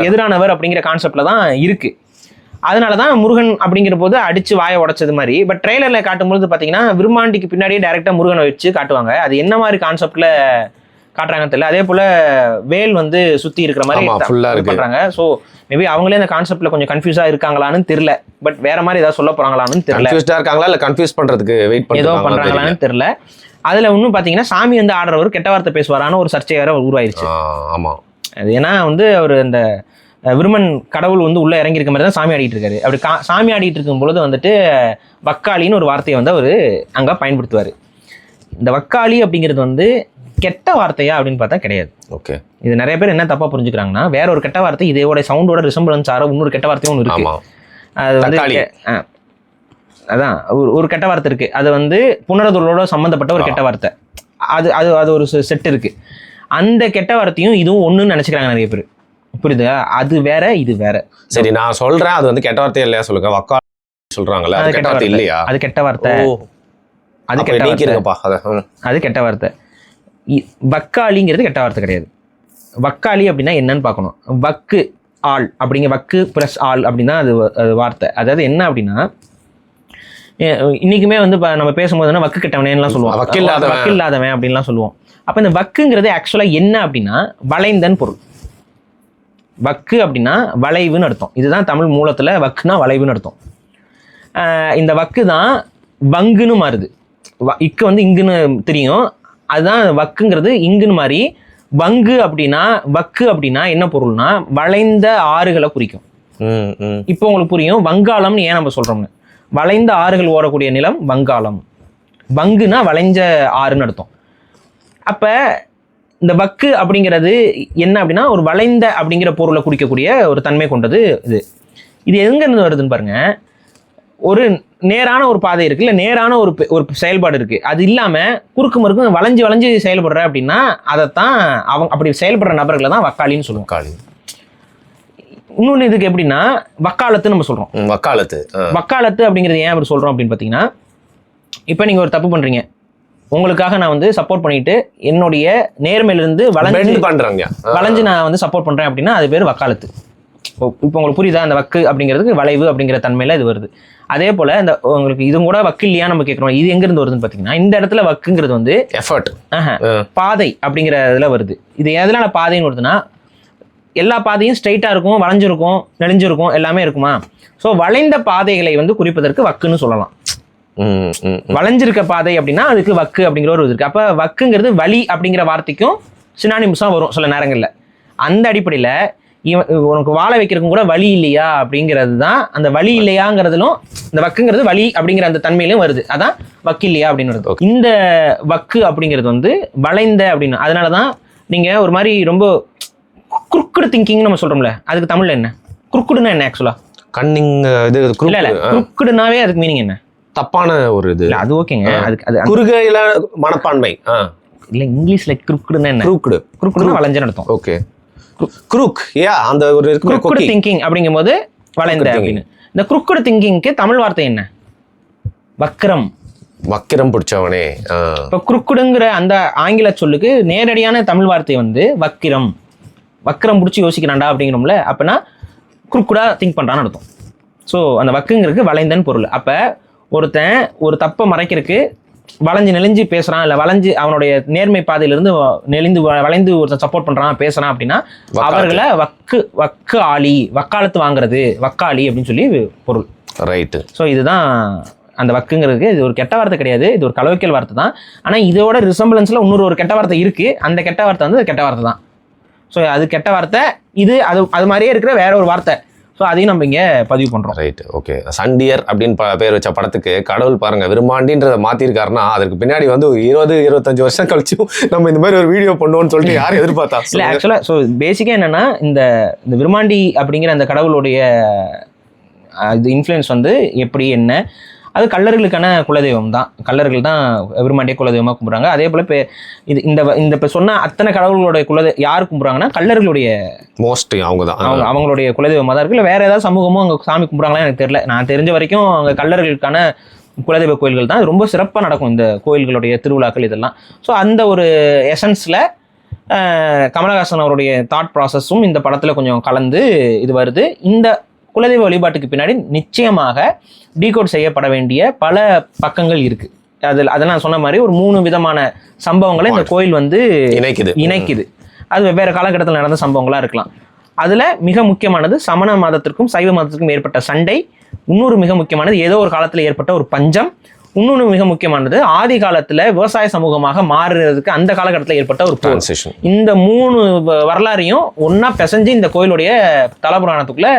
S2: எதிரானவர் அப்படிங்கிற கான்செப்ட்ல தான் இருக்கு. அதனாலதான் முருகன் அப்படிங்கிற போது அடிச்சு வாயை உடைச்சது மாதிரி. பட் ட்ரெய்லர்ல காட்டும்போது பாத்தீங்கன்னா விருமாண்டிக்கு பின்னாடியே டைரக்டா முருகனை வச்சு காட்டுவாங்க. அது என்ன மாதிரி கான்செப்ட்ல காட்டுறாங்கன்னு தெரியல. அதே போல வேல் வந்து சுத்தி இருக்கிற மாதிரி பண்றாங்க. ஸோ மேபி அவங்களே அந்த கான்செப்ட்ல கொஞ்சம் கன்ஃபியூஸா இருக்காங்களான்னு தெரியல. பட் வேற மாதிரி ஏதாவது சொல்ல போறாங்களான்னு தெரியல.
S1: இருக்காங்களா இல்ல கன்ஃபியூஸ் பண்றதுக்கு வெயிட்
S2: ஏதோ பண்றாங்களான்னு தெரியல. அதுல இன்னும் பாத்தீங்கன்னா சாமி வந்து ஆடுறவர் கெட்ட வார்த்தை பேசுவாரான்னு ஒரு சர்ச்சை வேற உருவாயிருச்சு.
S1: ஆமா,
S2: அது ஏன்னா வந்து அவர் அந்த விருமன் கடவுள் வந்து உள்ள இறங்கி இருக்க மாதிரி தான் சாமி ஆடிட்டு இருக்காரு. அப்படி சாமி ஆடிட்டு இருக்கும் பொழுது வந்துட்டு வக்காளின்னு ஒரு வார்த்தையை வந்து அவர் அங்க பயன்படுத்துவார். இந்த வக்காளி அப்படிங்கிறது வந்து கெட்ட வார்த்தையா அப்படின்னு பார்த்தா கிடையாது.
S1: ஓகே,
S2: இது நிறைய பேர் என்ன தப்பா புரிஞ்சுக்கிறாங்கன்னா, வேற ஒரு கெட்ட வார்த்தை இதோட சவுண்டோட ரிசம்பிளன்ஸ் ஆற இன்னொரு கெட்ட வார்த்தையும் ஒன்று இருக்கு. அது வந்து அதான் ஒரு கெட்ட வார்த்தை இருக்கு. அது வந்து புனரதோட சம்பந்தப்பட்ட ஒரு கெட்ட வார்த்தை. அது ஒரு செட் இருக்கு. அந்த கெட்ட வார்த்தையும் இதுவும் ஒண்ணுன்னு நினைச்சுக்கிறாங்க நிறைய பேர். புரியுதா? அது வேற, இது வேற.
S1: சரி, நான் சொல்றேன், அது வந்து கெட்ட வார்த்தை இல்லையா சொல்லுங்க. வக்கா சொல்றாங்கல்ல, அது கெட்ட வார்த்தை இல்லையா? அது கெட்ட வார்த்தை. அது கெட்ட வார்த்தை. அது கெட்ட வார்த்தை. வக்காளிங்கிறது கெட்ட வார்த்தை கிடையாது. வக்காளி அப்படின்னா என்னன்னு பார்க்கணும். வக்கு ஆள் அப்படிங்க, வக்கு பிளஸ் ஆள் அப்படின்னா அது வார்த்தை. அதாவது என்ன அப்படின்னா, இன்னைக்குமே வந்து நம்ம பேசும்போது வக்கு கெட்டவனேன்னு சொல்லுவோம், வக்கு இல்லாதவன் அப்படின்லாம் சொல்லுவோம். அப்ப இந்த வக்குங்கிறது ஆக்சுவலா என்ன அப்படின்னா வளைந்தன் பொருள். வக்கு அப்படின்னா வளைவுன்னு அர்த்தம். இதுதான் தமிழ் மூலத்துல வக்குனா வளைவுன்னு அர்த்தம். இந்த வக்கு தான் வங்குன்னு மாறுது. இக்கு வந்து இங்குன்னு தெரியும், அதுதான் வக்குங்கிறது இங்குன்னு மாறி வங்கு அப்படின்னா, வக்கு அப்படின்னா என்ன பொருள்னா வளைந்த ஆறுகளை குறிக்கும். இப்போ உங்களுக்கு புரியும் வங்காளம்னு ஏன் நம்ம சொல்றோம்னு. வளைந்த ஆறுகள் ஓடக்கூடிய நிலம் வங்காளம். வங்குனா வளைஞ்ச ஆறுன்னு அர்த்தம். அப்ப இந்த வக்கு அப்படிங்கிறது என்ன அப்படின்னா ஒரு வளைந்த அப்படிங்கிற பொருளை குறிக்கக்கூடிய ஒரு தன்மை கொண்டது இது எங்க இருந்து வருதுன்னு பாருங்க. ஒரு நேரான ஒரு பாதை இருக்கு, இல்ல நேரான ஒரு செயல்பாடு இருக்கு. அது இல்லாம குறுக்கு மறுக்கும் வளைஞ்சு செயல்படுற அப்படின்னா அதைத்தான் அவங்க அப்படி செயல்படுற நபர்களை தான் வக்காளின்னு சொல்லுவோம். இன்னொன்று இதுக்கு எப்படின்னா வக்காலத்து நம்ம சொல்றோம். வக்காலத்து அப்படிங்கிறது ஏன் அப்படி சொல்றோம் அப்படின்னு பாத்தீங்கன்னா, இப்ப நீங்க ஒரு தப்பு பண்றீங்க, உங்களுக்காக நான் வந்து சப்போர்ட் பண்ணிட்டு என்னுடைய நேர்மையிலிருந்து வளைஞ்சு நான் வந்து சப்போர்ட் பண்றேன் அப்படின்னா அது பேர் வக்காலத்து. இப்போ உங்களுக்கு புரியுதா? அந்த வக்கு அப்படிங்கிறதுக்கு வளைவு அப்படிங்கிற தன்மையில இது வருது. அதே போல இந்த உங்களுக்கு இதுவும் கூட வக்கு இல்லையா நம்ம கேட்கிறோம். இது எங்க இருந்து வருதுன்னு பாத்தீங்கன்னா, இந்த இடத்துல வக்குங்கிறது வந்து எஃபர்ட், பாதை அப்படிங்கிறதுல வருது. இது எதனால பாதைன்னு வருதுன்னா, எல்லா பாதையும் ஸ்ட்ரைட்டா இருக்கும், வளைஞ்சிருக்கும், நெளிஞ்சிருக்கும், எல்லாமே இருக்குமா. ஸோ வளைந்த பாதைகளை வந்து குறிப்பதற்கு வக்குன்னு சொல்லலாம். வளைஞ்சிருக்க பாதை அப்படின்னா அதுக்கு வக்கு அப்படிங்கிற ஒரு இது இருக்கு. அப்ப வக்குங்கிறது வலி அப்படிங்கிற வார்த்தைக்கும் சினானிம்ஸா வரும் சில நேரங்கள்ல. அந்த அடிப்படையில உனக்கு வாழ வைக்கிறதுக்கும் கூட வலி இல்லையா அப்படிங்கிறது தான் அந்த வலி இல்லையாங்கிறதுலும் இந்த வக்குங்கிறது வலி அப்படிங்கிற அந்த தன்மையிலும் வருது. அதான் வக்கு இல்லையா அப்படின்னு வருது. இந்த வக்கு அப்படிங்கிறது வந்து வளைந்த அப்படின்னு. அதனாலதான் நீங்க ஒரு மாதிரி ரொம்ப குறுக்குடு திங்கிங் நம்ம சொல்றோம்ல, அதுக்கு தமிழ்ல என்ன குறுக்குடுனா என்ன? ஆக்சுவலா கன்னிங் இது குறுக்குடுனாவே அதுக்கு மீனிங் என்ன? தப்பான ஒரு இது. அது ஓகேங்க, அதுக்கு அது குறுகையில மனப்பான்மை இல்ல. இங்கிலீஷ்ல குறுக்குடுனா என்ன? குறுக்குடுனா வளைஞ்ச அர்த்தம். ஓகே, குரூக் அந்த ஒரு குறுக்குடு திங்கிங் அப்படிங்கும்போது
S2: வளைந்த அப்படின்னு. இந்த குறுக்குடு திங்கிங்க்கு தமிழ் வார்த்தை என்ன? வக்ரம்.
S1: வக்கிரம் பிடிச்சவனே.
S2: இப்போ குறுக்குடுங்கிற அந்த ஆங்கில சொல்லுக்கு நேரடியான தமிழ் வார்த்தை வந்து வக்கிரம். வக்கிரம் பிடிச்சி யோசிக்கிறான்டா அப்படிங்கிறோம்ல, அப்படின்னா குறுக்குடா திங்க் பண்ணுறான்னு அர்த்தம். ஸோ அந்த வக்குங்கிறதுக்கு வளைந்தன்னு பொருள். அப்போ ஒருத்தன் ஒரு தப்பை மறைக்கிறதுக்கு நெளிஞ்சு பேசுகிறான், இல்லை வளைஞ்சு அவனுடைய நேர்மை பாதையிலிருந்து வளைந்து ஒருத்தன் சப்போர்ட் பண்ணுறான் பேசுகிறான் அப்படின்னா அவர்களை வக்கு ஆளி, வக்காலத்து வாங்குறது, வக்காளி அப்படின்னு சொல்லி பொருள்.
S1: ரைட்டு.
S2: ஸோ இதுதான் அந்த வக்குங்கிறதுக்கு. இது ஒரு கெட்ட வார்த்தை கிடையாது, இது ஒரு கலவைக்கல் வார்த்தை தான். ஆனால் இதோட ரிசம்பிளன்ஸில் இன்னொரு கெட்ட வார்த்தை இருக்குது. அந்த கெட்ட வார்த்தை வந்து கெட்ட வார்த்தை தான். ஸோ அது கெட்ட வார்த்தை, இது அது மாதிரியே இருக்கிற வேற ஒரு வார்த்தை. ஸோ அதையும் நம்ம இங்கே பதிவு பண்ணுறோம்.
S1: Right, okay. சண்டியர் அப்படின்னு பேர் வச்ச படத்துக்கு கடவுள் பாருங்க விரும்மாண்டின்றதை மாற்றிருக்காருன்னா அதற்கு பின்னாடி வந்து 20-25 வருஷம் கழிச்சும் நம்ம இந்த மாதிரி ஒரு வீடியோ பண்ணுவோம்னு சொல்லிட்டு யாரும் எதிர்பார்த்தா
S2: இல்லை. ஆக்சுவலாக ஸோ பேசிக்காக என்னென்னா இந்த விரும்மாண்டி அப்படிங்கிற அந்த கடவுளுடைய இது இன்ஃப்ளூயன்ஸ் வந்து எப்படி என்ன, அது கள்ளர்களுக்கான குலதெய்வம் தான். கள்ளர்கள் தான் விரும்மாண்டிய குலதெய்வமாக கும்பிட்றாங்க. அதே போல் இப்போ இந்த இப்போ சொன்ன அத்தனை கடவுளுடைய யார் கும்பிட்றாங்கன்னா கள்ளர்களுடைய
S1: மோஸ்ட்லி அவங்க தான்,
S2: அவங்களுடைய குலதெய்வமாக தான் இருக்குது. இல்லை வேறு ஏதாவது சமூகமும் அங்கே சாமி கும்பிட்றாங்களா எனக்கு தெரியல. நான் தெரிஞ்ச வரைக்கும் அங்கே கள்ளர்களுக்கான குலதெய்வ கோயில்கள் தான் ரொம்ப சிறப்பாக நடக்கும், இந்த கோயில்களுடைய திருவிழாக்கள் இதெல்லாம். ஸோ அந்த ஒரு எசன்ஸில் கமலஹாசன் அவருடைய தாட் ப்ராசஸும் இந்த படத்தில் கொஞ்சம் கலந்து இது வருது. இந்த குலதெய்வ வழிபாட்டுக்கு பின்னாடி நிச்சயமாக டீகோட் செய்யப்பட வேண்டிய பல பக்கங்கள் இருக்கு. அதெல்லாம் நான் சொன்ன மாதிரி ஒரு 3 விதமான சம்பவங்களை இந்த கோயில் வந்து இணைக்குது. அது வெவ்வேறு காலகட்டத்தில் நடந்த சம்பவங்களா இருக்கலாம். அதுல மிக முக்கியமானது சமண மதத்திற்கும் சைவ மதத்திற்கும் ஏற்பட்ட சண்டை. இன்னொரு மிக முக்கியமானது ஏதோ ஒரு காலத்துல ஏற்பட்ட ஒரு பஞ்சம். இன்னொன்று மிக முக்கியமானது ஆதி காலத்துல விவசாய சமூகமாக மாறுறதுக்கு அந்த காலகட்டத்தில் ஏற்பட்ட ஒரு டிரான்சிஷன். இந்த 3 வரலாறையும் ஒன்னா பிசைஞ்சு இந்த கோயிலுடைய தலபுராணத்துக்குள்ள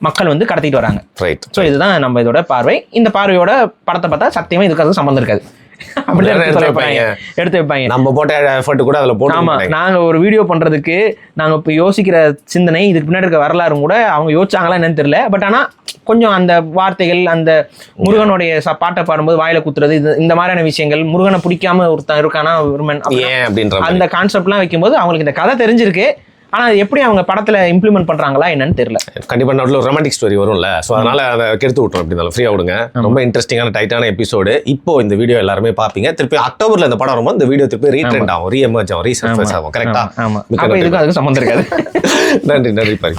S2: மக்கள் வந்து கடத்திட்டு வராங்க. ரைட். ஸோ இதுதான் நம்ம இதோட பார்வை. இந்த பார்வையோட படத்தை பார்த்தா சத்தியமா இதுக்கு சம்மந்தம் இருக்காது. எடுத்து வைப்பாங்க. நம்ம போட்ட எஃபர்ட் கூட அதில் போட்டு. ஆமா, நாங்க ஒரு வீடியோ பண்றதுக்கு நாங்க இப்போ யோசிக்கிற சிந்தனை இதுக்கு பின்னாடி இருக்க வரலாறு கூட அவங்க யோசிச்சாங்களா என்னன்னு தெரியல. பட் ஆனா கொஞ்சம் அந்த வார்த்தைகள், அந்த முருகனுடைய பாட்டை பாடும்போது வாயில குத்துறது, இந்த மாதிரியான விஷயங்கள், முருகனை பிடிக்காம ஒருத்தன் இருக்கானா அந்த கான்செப்ட்லாம் வைக்கும்போது அவங்களுக்கு இந்த கதை தெரிஞ்சிருக்கு. ஆனால் அது எப்படி அவங்க படத்தில் இம்ப்ளிமெண்ட் பண்ணுறாங்களா என்னன்னு தெரியல. கண்டிப்பாக நடுவில் ஒரு ரொமான்டிக் ஸ்டோரி வரும்ல, ஸோ அதனால் அதை கெடுத்து விட்டோம். அப்படி இருந்தாலும் ஃப்ரீயாக விடுங்க. ரொம்ப இன்ட்ரெஸ்டிங்கான டைட்டான எபிசோடு. இப்போ இந்த வீடியோ எல்லாருமே பார்ப்பீங்க. திருப்பி அக்டோபரில் இந்த படம் வரும்போது இந்த வீடியோ திருப்பி ரீட்ரெண்ட் ஆகும், ரீஎமர்ஜ் ஆகும், ரீசர்ஃபேஸ் ஆகும். கரெக்டாக? ஆமாம், இதுக்கும் அதுக்கு சம்மந்தம் இருக்காது.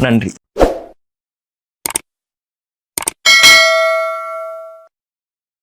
S2: நன்றி.